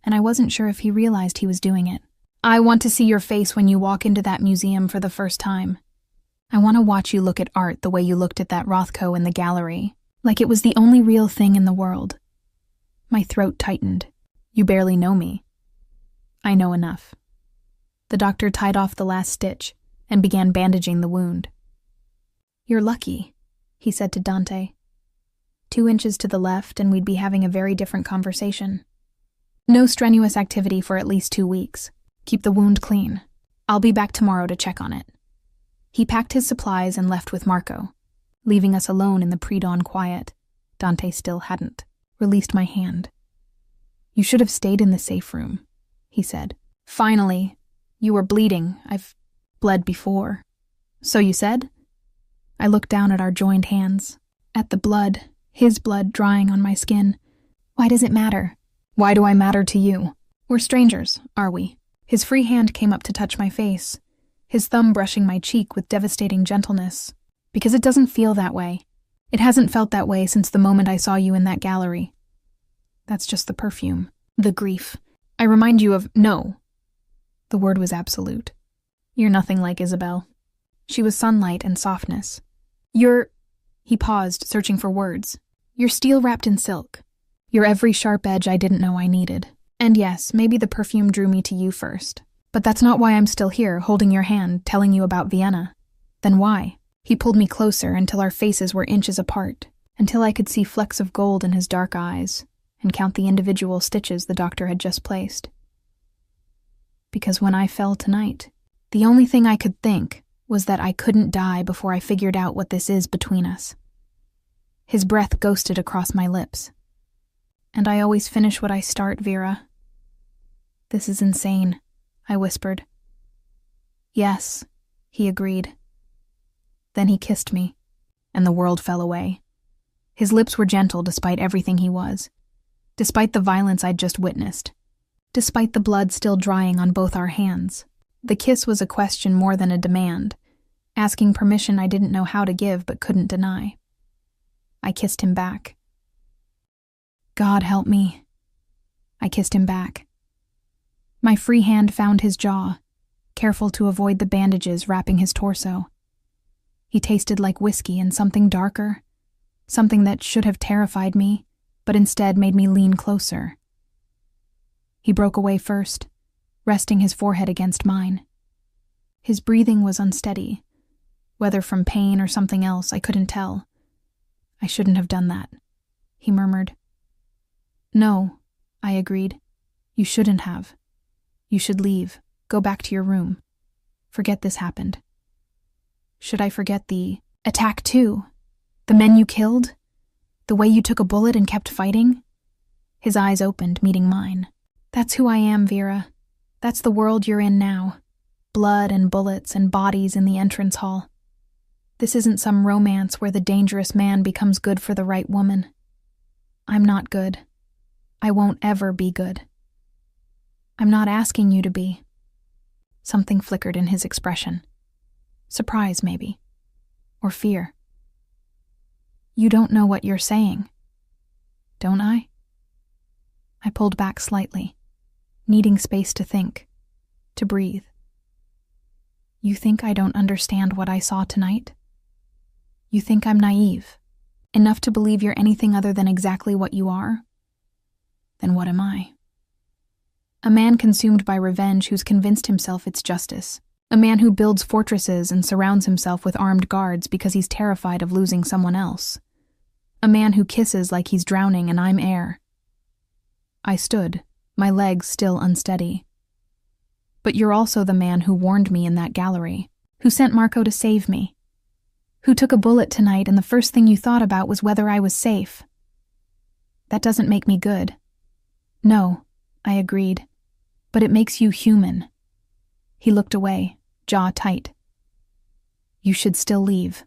and I wasn't sure if he realized he was doing it. "I want to see your face when you walk into that museum for the first time. I want to watch you look at art the way you looked at that Rothko in the gallery, like it was the only real thing in the world." My throat tightened. "You barely know me." "I know enough." The doctor tied off the last stitch and began bandaging the wound. "You're lucky," he said to Dante. 2 inches to the left and we'd be having a very different conversation. "No strenuous activity for at least 2 weeks. Keep the wound clean. I'll be back tomorrow to check on it." He packed his supplies and left with Marco, leaving us alone in the pre-dawn quiet. Dante still hadn't released my hand. "You should have stayed in the safe room," he said. "Finally. You were bleeding. I've bled before." "So you said?" I looked down at our joined hands, at the blood, his blood drying on my skin. "Why does it matter?" "Why do I matter to you? We're strangers, are we?" His free hand came up to touch my face, his thumb brushing my cheek with devastating gentleness. "Because it doesn't feel that way. It hasn't felt that way since the moment I saw you in that gallery. That's just the perfume, the grief. I remind you of— No." The word was absolute. "You're nothing like Isabel." She was sunlight and softness. "You're—" He paused, searching for words. "You're steel wrapped in silk. You're every sharp edge I didn't know I needed. And yes, maybe the perfume drew me to you first. But that's not why I'm still here, holding your hand, telling you about Vienna. Then why?" He pulled me closer until our faces were inches apart, until I could see flecks of gold in his dark eyes and count the individual stitches the doctor had just placed. "Because when I fell tonight, the only thing I could think was that I couldn't die before I figured out what this is between us." His breath ghosted across my lips. "And I always finish what I start, Vera." "This is insane," I whispered. "Yes," he agreed. Then he kissed me, and the world fell away. His lips were gentle despite everything he was, despite the violence I'd just witnessed, despite the blood still drying on both our hands. The kiss was a question more than a demand, asking permission I didn't know how to give but couldn't deny. I kissed him back. "God help me." I kissed him back. My free hand found his jaw, careful to avoid the bandages wrapping his torso. He tasted like whiskey and something darker, something that should have terrified me, but instead made me lean closer. He broke away first, resting his forehead against mine. His breathing was unsteady, whether from pain or something else, I couldn't tell. "I shouldn't have done that," he murmured. "No," I agreed. "You shouldn't have. You should leave, go back to your room. Forget this happened." "Should I forget the attack too? The men you killed? The way you took a bullet and kept fighting?" His eyes opened, meeting mine. "That's who I am, Vera. That's the world you're in now. Blood and bullets and bodies in the entrance hall. This isn't some romance where the dangerous man becomes good for the right woman. I'm not good. I won't ever be good. I'm not asking you to be." Something flickered in his expression. Surprise, maybe. Or fear. "You don't know what you're saying." "Don't I?" I pulled back slightly, needing space to think, to breathe. "You think I don't understand what I saw tonight? You think I'm naive, enough to believe you're anything other than exactly what you are? Then what am I? A man consumed by revenge who's convinced himself it's justice. A man who builds fortresses and surrounds himself with armed guards because he's terrified of losing someone else. A man who kisses like he's drowning and I'm air." I stood, my legs still unsteady. "But you're also the man who warned me in that gallery, who sent Marco to save me, who took a bullet tonight and the first thing you thought about was whether I was safe. That doesn't make me good." "No," I agreed, "but it makes you human." He looked away, jaw tight. "You should still leave."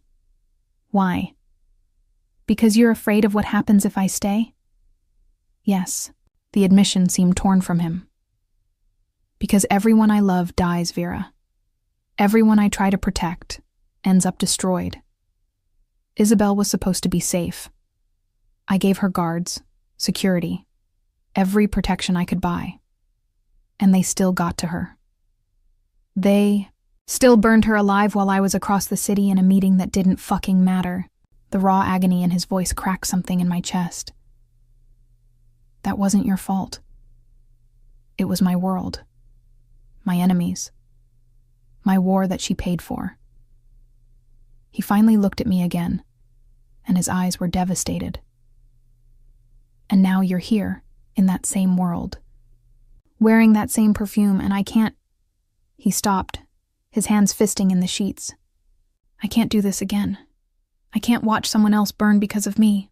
"Why?" "Because you're afraid of what happens if I stay?" "Yes." The admission seemed torn from him. "Because everyone I love dies, Vera. Everyone I try to protect ends up destroyed. Isabel was supposed to be safe. I gave her guards, security, every protection I could buy. And they still got to her. They still burned her alive while I was across the city in a meeting that didn't fucking matter." The raw agony in his voice cracked something in my chest. "That wasn't your fault. It was my world. My enemies." My war that she paid for. He finally looked at me again, and his eyes were devastated. And now you're here, in that same world, wearing that same perfume, and I can't... He stopped, his hands fisting in the sheets. I can't do this again. I can't watch someone else burn because of me.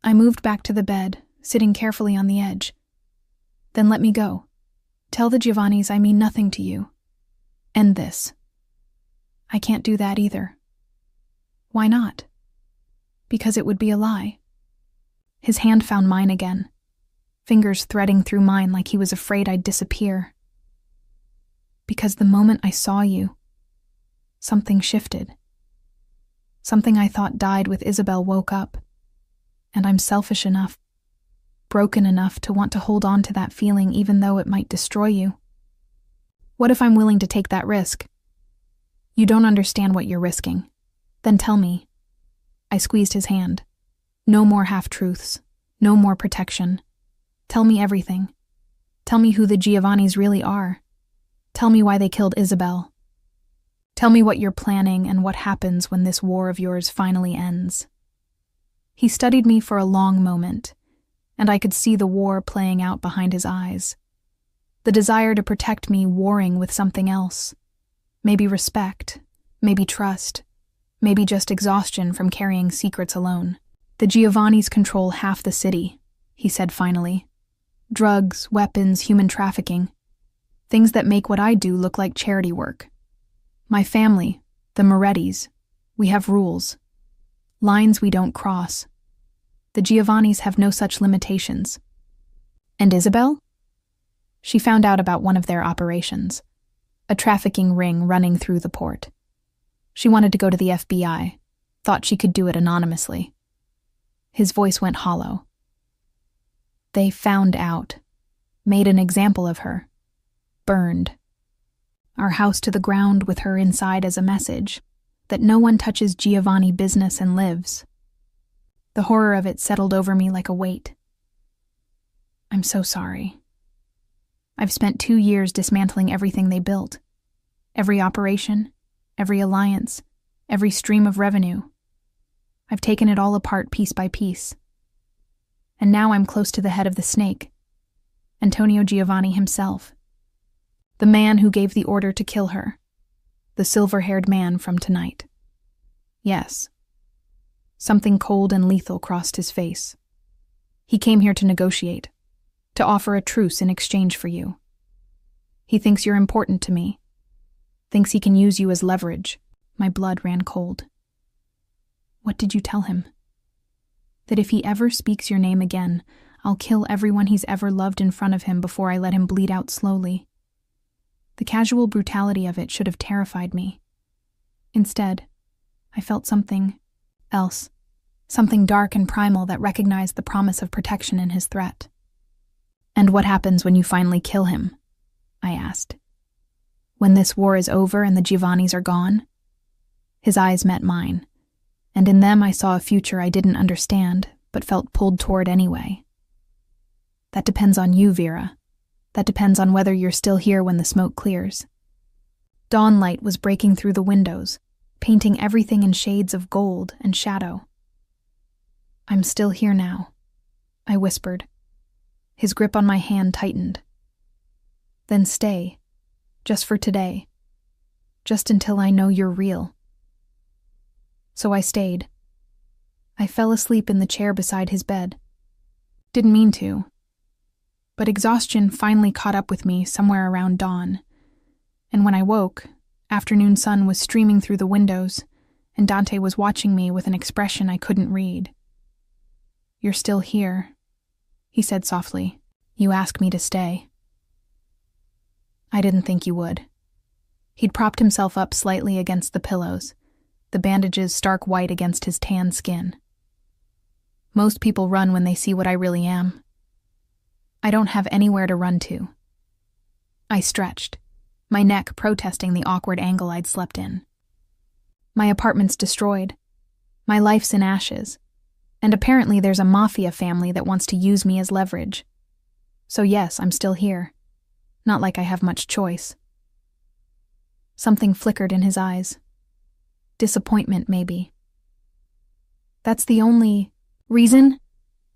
I moved back to the bed, sitting carefully on the edge. Then let me go. Tell the Giovannis I mean nothing to you. End this. I can't do that either. Why not? Because it would be a lie. His hand found mine again, fingers threading through mine like he was afraid I'd disappear. Because the moment I saw you, something shifted. Something I thought died with Isabel woke up, and I'm selfish enough, broken enough to want to hold on to that feeling even though it might destroy you. What if I'm willing to take that risk? You don't understand what you're risking. Then tell me. I squeezed his hand. No more half-truths. No more protection. Tell me everything. Tell me who the Giovannis really are. Tell me why they killed Isabel. Tell me what you're planning and what happens when this war of yours finally ends. He studied me for a long moment, and I could see the war playing out behind his eyes. The desire to protect me warring with something else. Maybe respect, maybe trust, maybe just exhaustion from carrying secrets alone. The Giovannis control half the city, he said finally. Drugs, weapons, human trafficking. Things that make what I do look like charity work. My family, the Morettis, we have rules. Lines we don't cross. The Giovannis have no such limitations. And Isabel? She found out about one of their operations. A trafficking ring running through the port. She wanted to go to the FBI, thought she could do it anonymously. His voice went hollow. They found out, made an example of her, burned. Our house to the ground with her inside as a message that no one touches Giovanni business and lives. The horror of it settled over me like a weight. I'm so sorry. I've spent 2 years dismantling everything they built. Every operation, every alliance, every stream of revenue. I've taken it all apart piece by piece. And now I'm close to the head of the snake, Antonio Giovanni himself. The man who gave the order to kill her. The silver-haired man from tonight. Yes. Something cold and lethal crossed his face. He came here to negotiate, to offer a truce in exchange for you. He thinks you're important to me. Thinks he can use you as leverage. My blood ran cold. What did you tell him? That if he ever speaks your name again, I'll kill everyone he's ever loved in front of him before I let him bleed out slowly. The casual brutality of it should have terrified me. Instead, I felt something else. Something dark and primal that recognized the promise of protection in his threat. And what happens when you finally kill him? I asked. When this war is over and the Giovannis are gone? His eyes met mine, and in them I saw a future I didn't understand, but felt pulled toward anyway. That depends on you, Vera. That depends on whether you're still here when the smoke clears. Dawn light was breaking through the windows, painting everything in shades of gold and shadow. I'm still here now, I whispered. His grip on my hand tightened. Then stay, just for today, just until I know you're real. So I stayed. I fell asleep in the chair beside his bed. Didn't mean to. But exhaustion finally caught up with me somewhere around dawn. And when I woke, afternoon sun was streaming through the windows, and Dante was watching me with an expression I couldn't read. You're still here, he said softly. You asked me to stay. I didn't think you would. He'd propped himself up slightly against the pillows, the bandages stark white against his tan skin. Most people run when they see what I really am. I don't have anywhere to run to. I stretched, my neck protesting the awkward angle I'd slept in. My apartment's destroyed. My life's in ashes. And apparently there's a Mafia family that wants to use me as leverage. So yes, I'm still here. Not like I have much choice. Something flickered in his eyes. Disappointment, maybe. That's the only reason?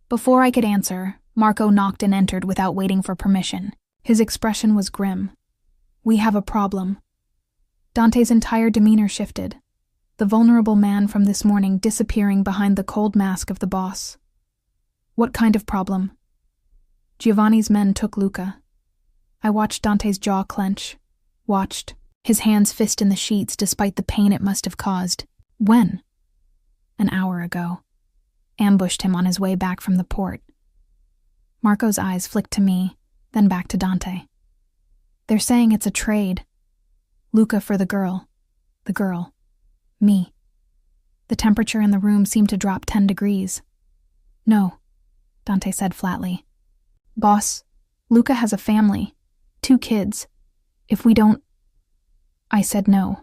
Before I could answer, Marco knocked and entered without waiting for permission. His expression was grim. We have a problem. Dante's entire demeanor shifted, the vulnerable man from this morning disappearing behind the cold mask of the boss. What kind of problem? Giovanni's men took Luca. I watched Dante's jaw clench. Watched, his hands fist in the sheets despite the pain it must have caused. When? An hour ago. Ambushed him on his way back from the port. Marco's eyes flicked to me, then back to Dante. They're saying it's a trade. Luca for the girl. The girl. Me. The temperature in the room seemed to drop 10 degrees. No, Dante said flatly. Boss, Luca has a family. 2 kids. If we don't... I said no.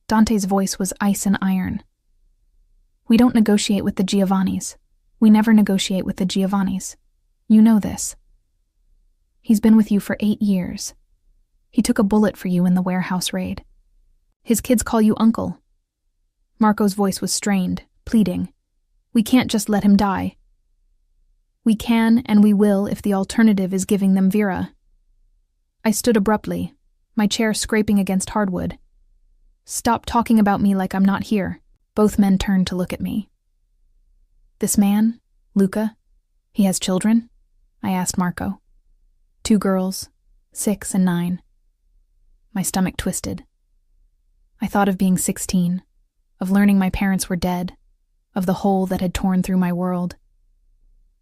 Dante's voice was ice and iron. We don't negotiate with the Giovannis. We never negotiate with the Giovannis. You know this. He's been with you for 8 years. He took a bullet for you in the warehouse raid. His kids call you uncle. Marco's voice was strained, pleading. We can't just let him die. We can and we will if the alternative is giving them Vera. I stood abruptly, my chair scraping against hardwood. Stop talking about me like I'm not here. Both men turned to look at me. This man, Luca, he has children? I asked Marco. 2 girls, 6 and 9. My stomach twisted. I thought of being 16, of learning my parents were dead, of the hole that had torn through my world.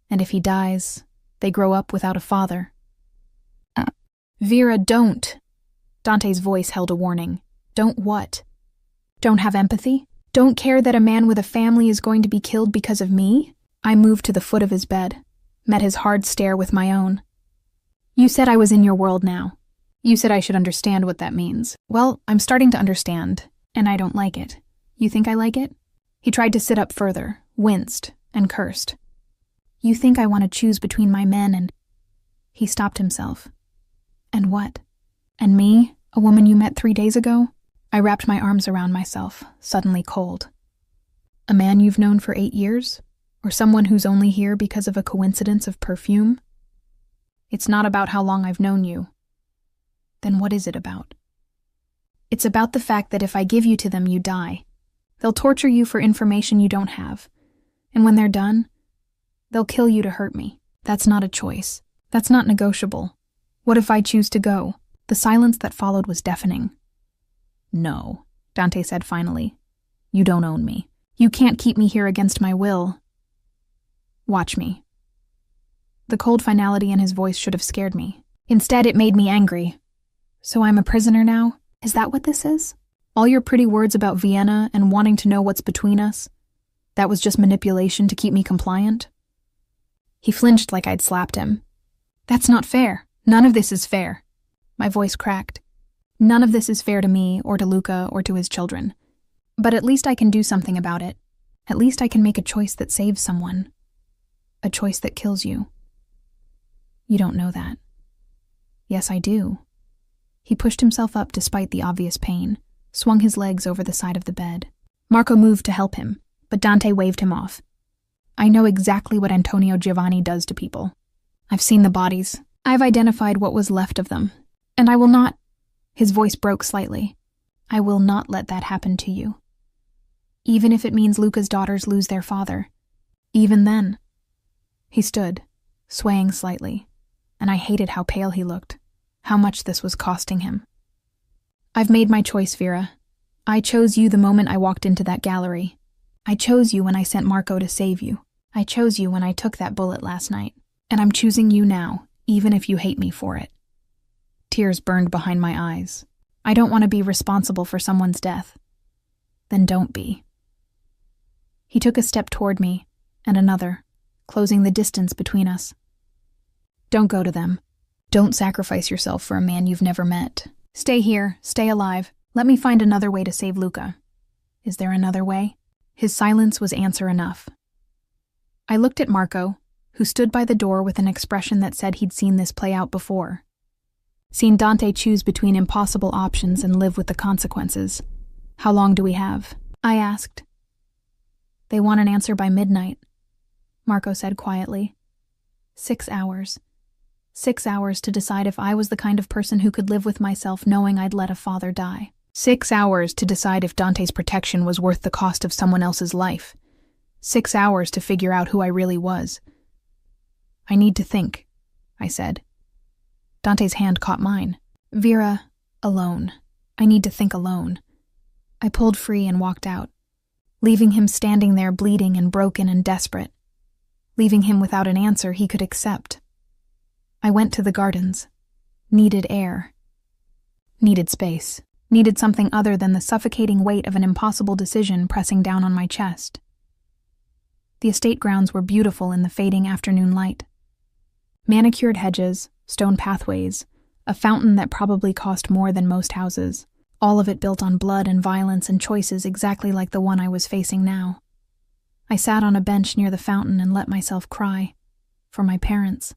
And if he dies, they grow up without a father. Vera, don't. Dante's voice held a warning. Don't what? Don't have empathy? Don't care that a man with a family is going to be killed because of me? I moved to the foot of his bed, met his hard stare with my own. You said I was in your world now. You said I should understand what that means. Well, I'm starting to understand, and I don't like it. You think I like it? He tried to sit up further, winced, and cursed. You think I want to choose between my men and... He stopped himself. And what? And me, a woman you met 3 days ago? I wrapped my arms around myself, suddenly cold. A man you've known for 8 years? Or someone who's only here because of a coincidence of perfume? It's not about how long I've known you. Then what is it about? It's about the fact that if I give you to them, you die. They'll torture you for information you don't have. And when they're done, they'll kill you to hurt me. That's not a choice. That's not negotiable. What if I choose to go? The silence that followed was deafening. No, Dante said finally. You don't own me. You can't keep me here against my will. Watch me. The cold finality in his voice should have scared me. Instead, it made me angry. So I'm a prisoner now? Is that what this is? All your pretty words about Vienna and wanting to know what's between us? That was just manipulation to keep me compliant? He flinched like I'd slapped him. That's not fair. None of this is fair. My voice cracked. None of this is fair to me or to Luca or to his children. But at least I can do something about it. At least I can make a choice that saves someone. A choice that kills you. You don't know that. Yes, I do. He pushed himself up despite the obvious pain, swung his legs over the side of the bed. Marco moved to help him, but Dante waved him off. I know exactly what Antonio Giovanni does to people. I've seen the bodies. I've identified what was left of them. And I will not... His voice broke slightly. I will not let that happen to you. Even if it means Luca's daughters lose their father. Even then. He stood, swaying slightly, and I hated how pale he looked, how much this was costing him. I've made my choice, Vera. I chose you the moment I walked into that gallery. I chose you when I sent Marco to save you. I chose you when I took that bullet last night. And I'm choosing you now, even if you hate me for it. Tears burned behind my eyes. I don't want to be responsible for someone's death. Then don't be. He took a step toward me, and another, closing the distance between us. Don't go to them. Don't sacrifice yourself for a man you've never met. Stay here, stay alive. Let me find another way to save Luca. Is there another way? His silence was answer enough. I looked at Marco, who stood by the door with an expression that said he'd seen this play out before. Seen Dante choose between impossible options and live with the consequences. How long do we have? I asked. They want an answer by midnight, Marco said quietly. 6 hours. 6 hours to decide if I was the kind of person who could live with myself knowing I'd let a father die. 6 hours to decide if Dante's protection was worth the cost of someone else's life. 6 hours to figure out who I really was. I need to think, I said. Dante's hand caught mine. Vera, alone. I need to think alone. I pulled free and walked out, leaving him standing there bleeding and broken and desperate, leaving him without an answer he could accept. I went to the gardens. Needed air. Needed space. Needed something other than the suffocating weight of an impossible decision pressing down on my chest. The estate grounds were beautiful in the fading afternoon light. Manicured hedges, stone pathways, a fountain that probably cost more than most houses, all of it built on blood and violence and choices exactly like the one I was facing now. I sat on a bench near the fountain and let myself cry. For my parents.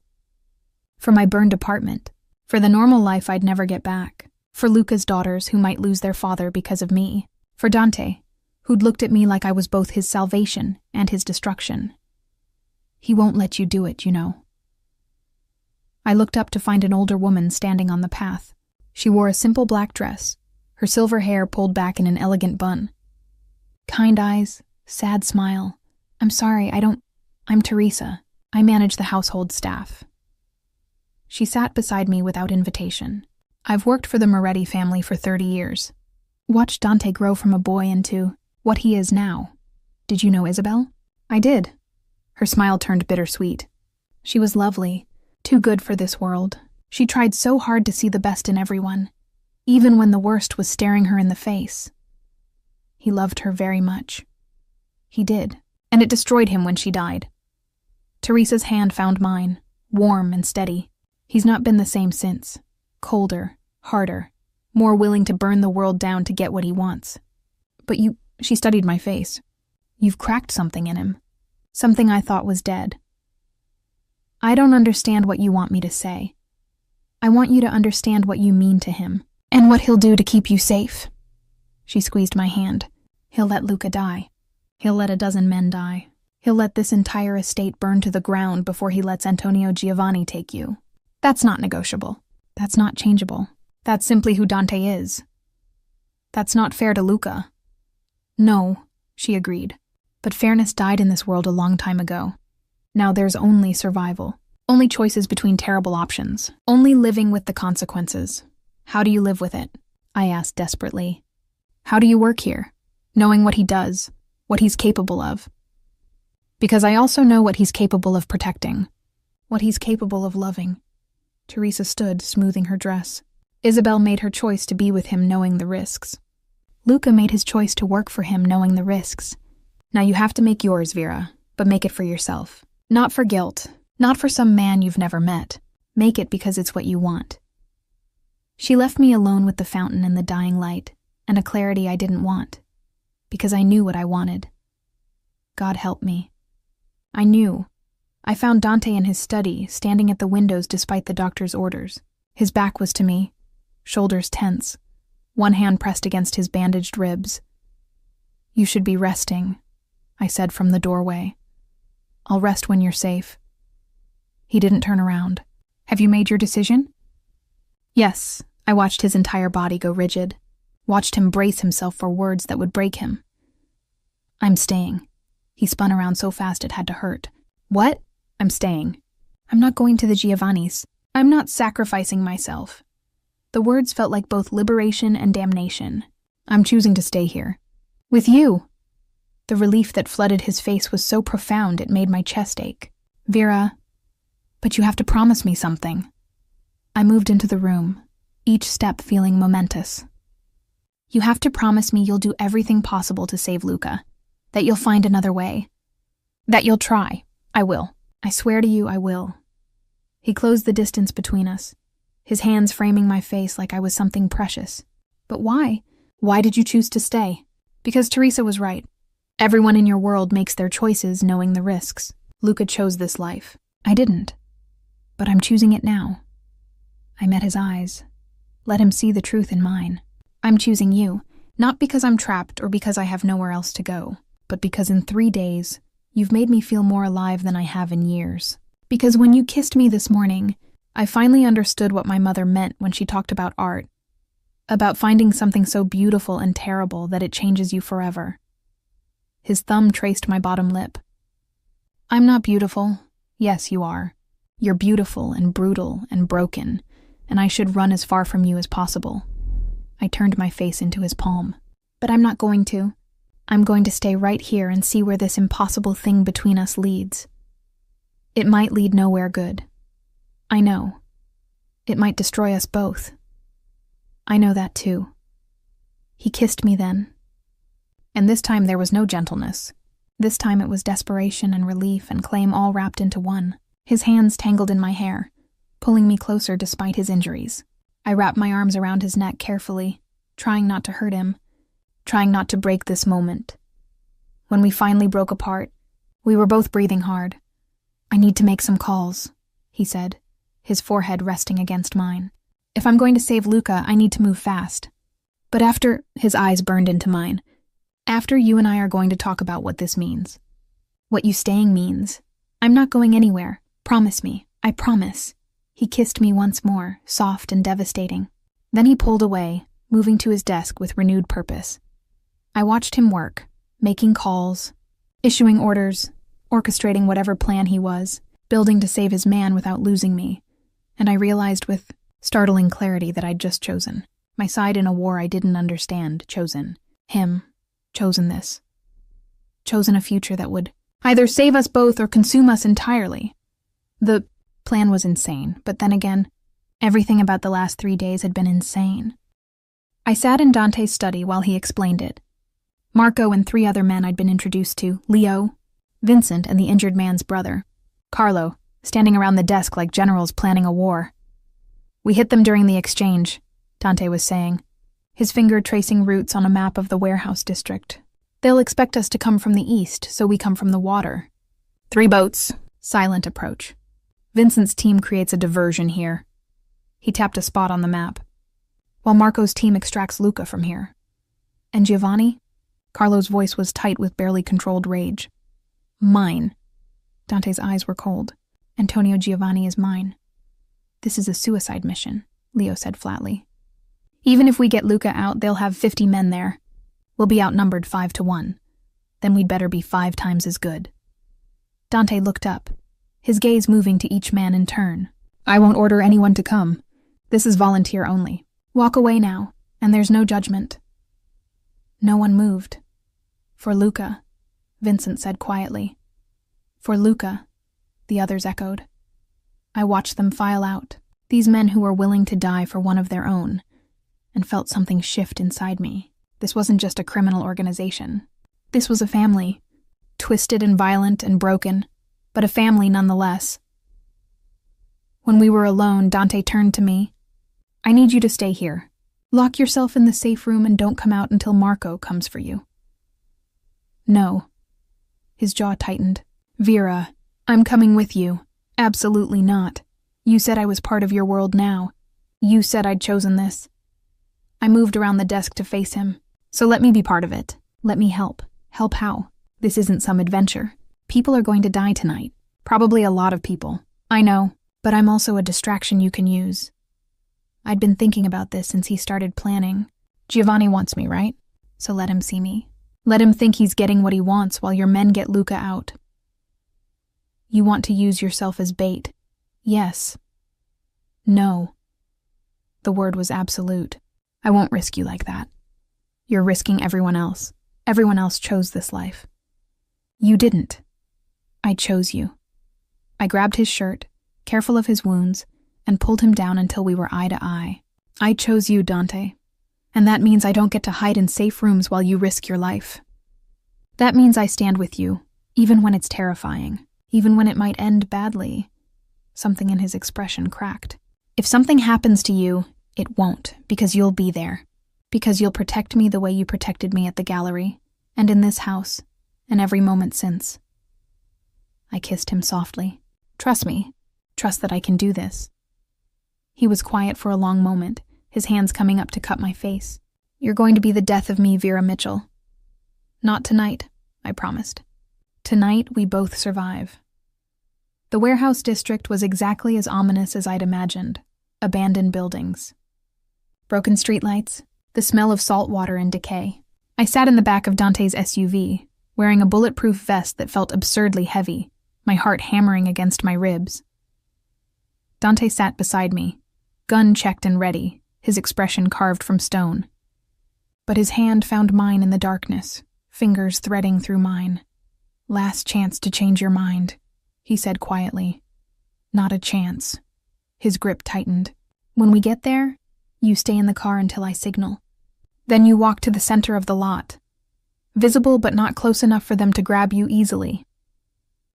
For my burned apartment. For the normal life I'd never get back. For Luca's daughters who might lose their father because of me. For Dante, who'd looked at me like I was both his salvation and his destruction. He won't let you do it, you know. I looked up to find an older woman standing on the path. She wore a simple black dress, her silver hair pulled back in an elegant bun. Kind eyes, sad smile. I'm sorry, I'm Teresa. I manage the household staff. She sat beside me without invitation. I've worked for the Moretti family for 30 years. Watched Dante grow from a boy into what he is now. Did you know Isabel? I did. Her smile turned bittersweet. She was lovely, too good for this world. She tried so hard to see the best in everyone, even when the worst was staring her in the face. He loved her very much. He did, and it destroyed him when she died. Teresa's hand found mine, warm and steady. He's not been the same since. Colder, harder, more willing to burn the world down to get what he wants. But she studied my face. You've cracked something in him. Something I thought was dead. I don't understand what you want me to say. I want you to understand what you mean to him, and what he'll do to keep you safe. She squeezed my hand. He'll let Luca die. He'll let a dozen men die. He'll let this entire estate burn to the ground before he lets Antonio Giovanni take you. That's not negotiable. That's not changeable. That's simply who Dante is. That's not fair to Luca. No, she agreed. But fairness died in this world a long time ago. Now there's only survival. Only choices between terrible options. Only living with the consequences. How do you live with it? I asked desperately. How do you work here? Knowing what he does, what he's capable of. Because I also know what he's capable of protecting. What he's capable of loving. Teresa stood, smoothing her dress. Isabel made her choice to be with him knowing the risks. Luca made his choice to work for him knowing the risks. Now you have to make yours, Vera, but make it for yourself. Not for guilt, not for some man you've never met. Make it because it's what you want. She left me alone with the fountain and the dying light, and a clarity I didn't want, because I knew what I wanted. God help me. I knew. I found Dante in his study, standing at the windows despite the doctor's orders. His back was to me, shoulders tense, one hand pressed against his bandaged ribs. You should be resting, I said from the doorway. I'll rest when you're safe. He didn't turn around. Have you made your decision? Yes, I watched his entire body go rigid, watched him brace himself for words that would break him. I'm staying. He spun around so fast it had to hurt. What? I'm staying. I'm not going to the Giovanni's. I'm not sacrificing myself. The words felt like both liberation and damnation. I'm choosing to stay here. With you. The relief that flooded his face was so profound it made my chest ache. Vera, but you have to promise me something. I moved into the room, each step feeling momentous. You have to promise me you'll do everything possible to save Luca, that you'll find another way, that you'll try. I will. I swear to you I will. He closed the distance between us, his hands framing my face like I was something precious. But why? Why did you choose to stay? Because Teresa was right. Everyone in your world makes their choices knowing the risks. Luca chose this life. I didn't. But I'm choosing it now. I met his eyes. Let him see the truth in mine. I'm choosing you, not because I'm trapped or because I have nowhere else to go, but because in 3 days, you've made me feel more alive than I have in years. Because when you kissed me this morning, I finally understood what my mother meant when she talked about art. About finding something so beautiful and terrible that it changes you forever. His thumb traced my bottom lip. I'm not beautiful. Yes, you are. You're beautiful and brutal and broken, and I should run as far from you as possible. I turned my face into his palm. But I'm not going to. I'm going to stay right here and see where this impossible thing between us leads. It might lead nowhere good. I know. It might destroy us both. I know that too. He kissed me then. And this time there was no gentleness. This time it was desperation and relief and claim all wrapped into one. His hands tangled in my hair, pulling me closer despite his injuries. I wrapped my arms around his neck carefully, trying not to hurt him, trying not to break this moment. When we finally broke apart, we were both breathing hard. I need to make some calls, he said, his forehead resting against mine. If I'm going to save Luca, I need to move fast. But after, his eyes burned into mine, after you and I are going to talk about what this means. What you staying means. I'm not going anywhere. Promise me. I promise. He kissed me once more, soft and devastating. Then he pulled away, moving to his desk with renewed purpose. I watched him work, making calls, issuing orders, orchestrating whatever plan he was, building to save his man without losing me. And I realized with startling clarity that I'd just chosen. My side in a war I didn't understand, chosen. Him. Chosen this. Chosen a future that would either save us both or consume us entirely. The plan was insane, but then again, everything about the last 3 days had been insane. I sat in Dante's study while he explained it. Marco and 3 other men I'd been introduced to, Leo, Vincent, and the injured man's brother, Carlo, standing around the desk like generals planning a war. We hit them during the exchange, Dante was saying, his finger tracing routes on a map of the warehouse district. They'll expect us to come from the east, so we come from the water. 3 boats, silent approach. Vincent's team creates a diversion here. He tapped a spot on the map. While Marco's team extracts Luca from here. And Giovanni? Carlo's voice was tight with barely controlled rage. Mine. Dante's eyes were cold. Antonio Giovanni is mine. This is a suicide mission, Leo said flatly. Even if we get Luca out, they'll have 50 men there. We'll be outnumbered 5-1. Then we'd better be 5 times as good. Dante looked up, his gaze moving to each man in turn. I won't order anyone to come. This is volunteer only. Walk away now, and there's no judgment. No one moved. For Luca, Vincent said quietly. For Luca, the others echoed. I watched them file out, these men who were willing to die for one of their own, and felt something shift inside me. This wasn't just a criminal organization. This was a family, twisted and violent and broken, but a family nonetheless. When we were alone, Dante turned to me. I need you to stay here. Lock yourself in the safe room and don't come out until Marco comes for you. No. His jaw tightened. Vera, I'm coming with you. Absolutely not. You said I was part of your world now. You said I'd chosen this. I moved around the desk to face him. So let me be part of it. Let me help. Help how? This isn't some adventure. People are going to die tonight. Probably a lot of people. I know, but I'm also a distraction you can use. I'd been thinking about this since he started planning. Giovanni wants me, right? So let him see me. Let him think he's getting what he wants while your men get Luca out. You want to use yourself as bait. Yes. No. The word was absolute. I won't risk you like that. You're risking everyone else. Everyone else chose this life. You didn't. I chose you. I grabbed his shirt, careful of his wounds, and pulled him down until we were eye to eye. I chose you, Dante. And that means I don't get to hide in safe rooms while you risk your life. That means I stand with you, even when it's terrifying, even when it might end badly. Something in his expression cracked. If something happens to you, it won't, because you'll be there. Because you'll protect me the way you protected me at the gallery, and in this house, and every moment since. I kissed him softly. Trust me. Trust that I can do this. He was quiet for a long moment, his hands coming up to cup my face. "You're going to be the death of me, Vera Mitchell." "Not tonight," I promised. "Tonight, we both survive." The warehouse district was exactly as ominous as I'd imagined. Abandoned buildings. Broken streetlights, the smell of salt water and decay. I sat in the back of Dante's SUV, wearing a bulletproof vest that felt absurdly heavy, my heart hammering against my ribs. Dante sat beside me, gun checked and ready, his expression carved from stone. But his hand found mine in the darkness, fingers threading through mine. "Last chance to change your mind," he said quietly. "Not a chance." His grip tightened. "When we get there, you stay in the car until I signal. Then you walk to the center of the lot. Visible but not close enough for them to grab you easily.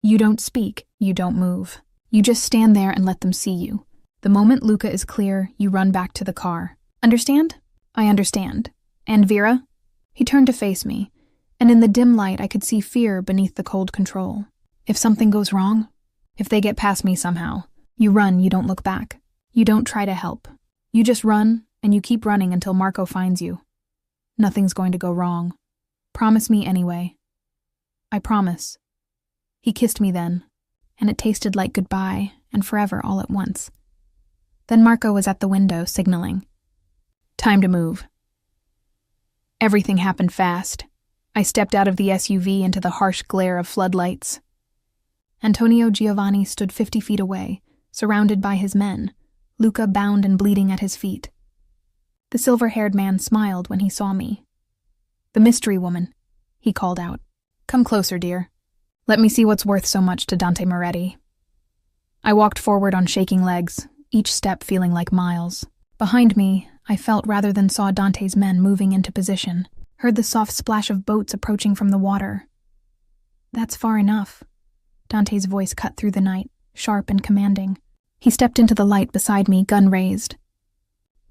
You don't speak, you don't move. You just stand there and let them see you. The moment Luca is clear, you run back to the car. Understand?" "I understand. And Vera?" He turned to face me, and in the dim light I could see fear beneath the cold control. "If something goes wrong, if they get past me somehow, you run, you don't look back. You don't try to help. You just run, and you keep running until Marco finds you. Nothing's going to go wrong. Promise me anyway." "I promise." He kissed me then, and it tasted like goodbye and forever all at once. Then Marco was at the window, signaling. "Time to move." Everything happened fast. I stepped out of the SUV into the harsh glare of floodlights. Antonio Giovanni stood 50 feet away, surrounded by his men, Luca bound and bleeding at his feet. The silver-haired man smiled when he saw me. "The mystery woman," he called out. "Come closer, dear. Let me see what's worth so much to Dante Moretti." I walked forward on shaking legs, each step feeling like miles. Behind me, I felt rather than saw Dante's men moving into position, heard the soft splash of boats approaching from the water. "That's far enough." Dante's voice cut through the night, sharp and commanding. He stepped into the light beside me, gun raised.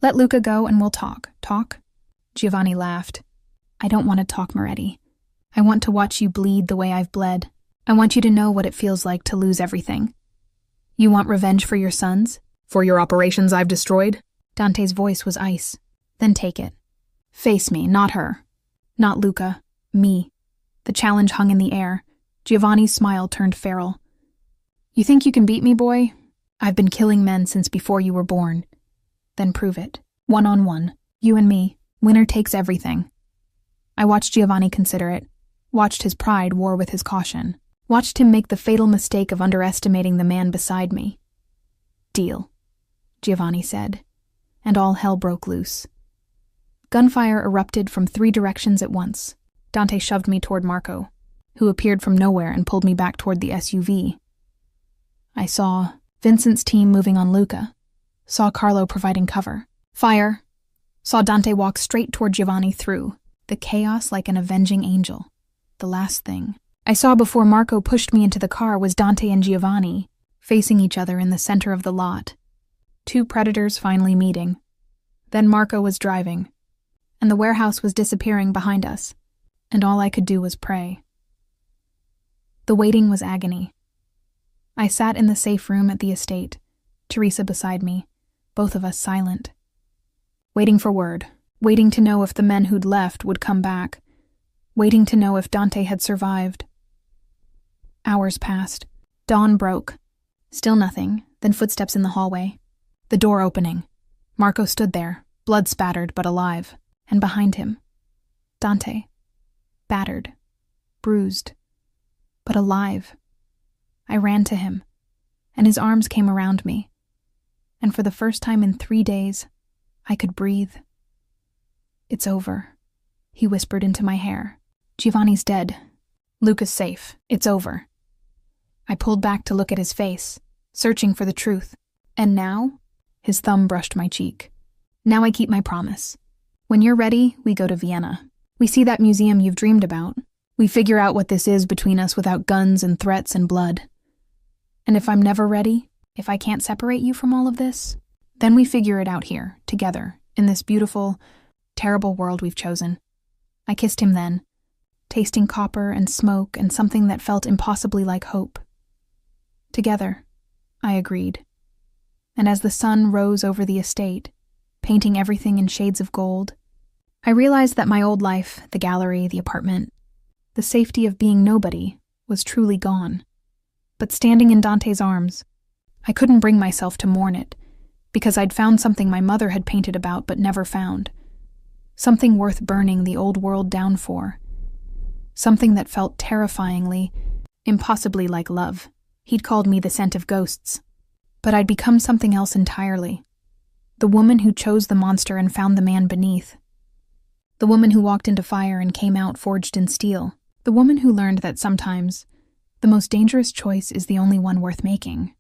"Let Luca go and we'll talk. Talk?" Giovanni laughed. "I don't want to talk, Moretti. I want to watch you bleed the way I've bled. I want you to know what it feels like to lose everything. You want revenge for your sons? For your operations I've destroyed?" Dante's voice was ice. "Then take it. Face me, not her. Not Luca. Me." The challenge hung in the air. Giovanni's smile turned feral. "You think you can beat me, boy? I've been killing men since before you were born. Then prove it. One-on-one. You and me. Winner takes everything." I watched Giovanni consider it. Watched his pride war with his caution. Watched him make the fatal mistake of underestimating the man beside me. "Deal," Giovanni said, and all hell broke loose. Gunfire erupted from 3 directions at once. Dante shoved me toward Marco, who appeared from nowhere and pulled me back toward the SUV. I saw Vincent's team moving on Luca, saw Carlo providing cover. Fire. Saw Dante walk straight toward Giovanni through, the chaos like an avenging angel. The last thing I saw before Marco pushed me into the car was Dante and Giovanni, facing each other in the center of the lot. 2 predators finally meeting. Then Marco was driving, and the warehouse was disappearing behind us, and all I could do was pray. The waiting was agony. I sat in the safe room at the estate, Teresa beside me, both of us silent. Waiting for word, waiting to know if the men who'd left would come back, waiting to know if Dante had survived. Hours passed. Dawn broke. Still nothing, then footsteps in the hallway. The door opening. Marco stood there, blood spattered but alive, and behind him, Dante, battered, bruised, but alive. I ran to him, and his arms came around me, and for the first time in 3 days, I could breathe. "It's over," he whispered into my hair. "Giovanni's dead. Luca's safe. It's over." I pulled back to look at his face, searching for the truth. "And now?" His thumb brushed my cheek. "Now I keep my promise. When you're ready, we go to Vienna. We see that museum you've dreamed about. We figure out what this is between us without guns and threats and blood. And if I'm never ready, if I can't separate you from all of this, then we figure it out here, together, in this beautiful, terrible world we've chosen." I kissed him then, tasting copper and smoke and something that felt impossibly like hope. "Together," I agreed. and as the sun rose over the estate, painting everything in shades of gold, I realized that my old life, the gallery, the apartment, the safety of being nobody, was truly gone. But standing in Dante's arms, I couldn't bring myself to mourn it, because I'd found something my mother had painted about but never found. Something worth burning the old world down for. Something that felt terrifyingly, impossibly like love. He'd called me the scent of ghosts. But I'd become something else entirely. The woman who chose the monster and found the man beneath. The woman who walked into fire and came out forged in steel. The woman who learned that sometimes the most dangerous choice is the only one worth making.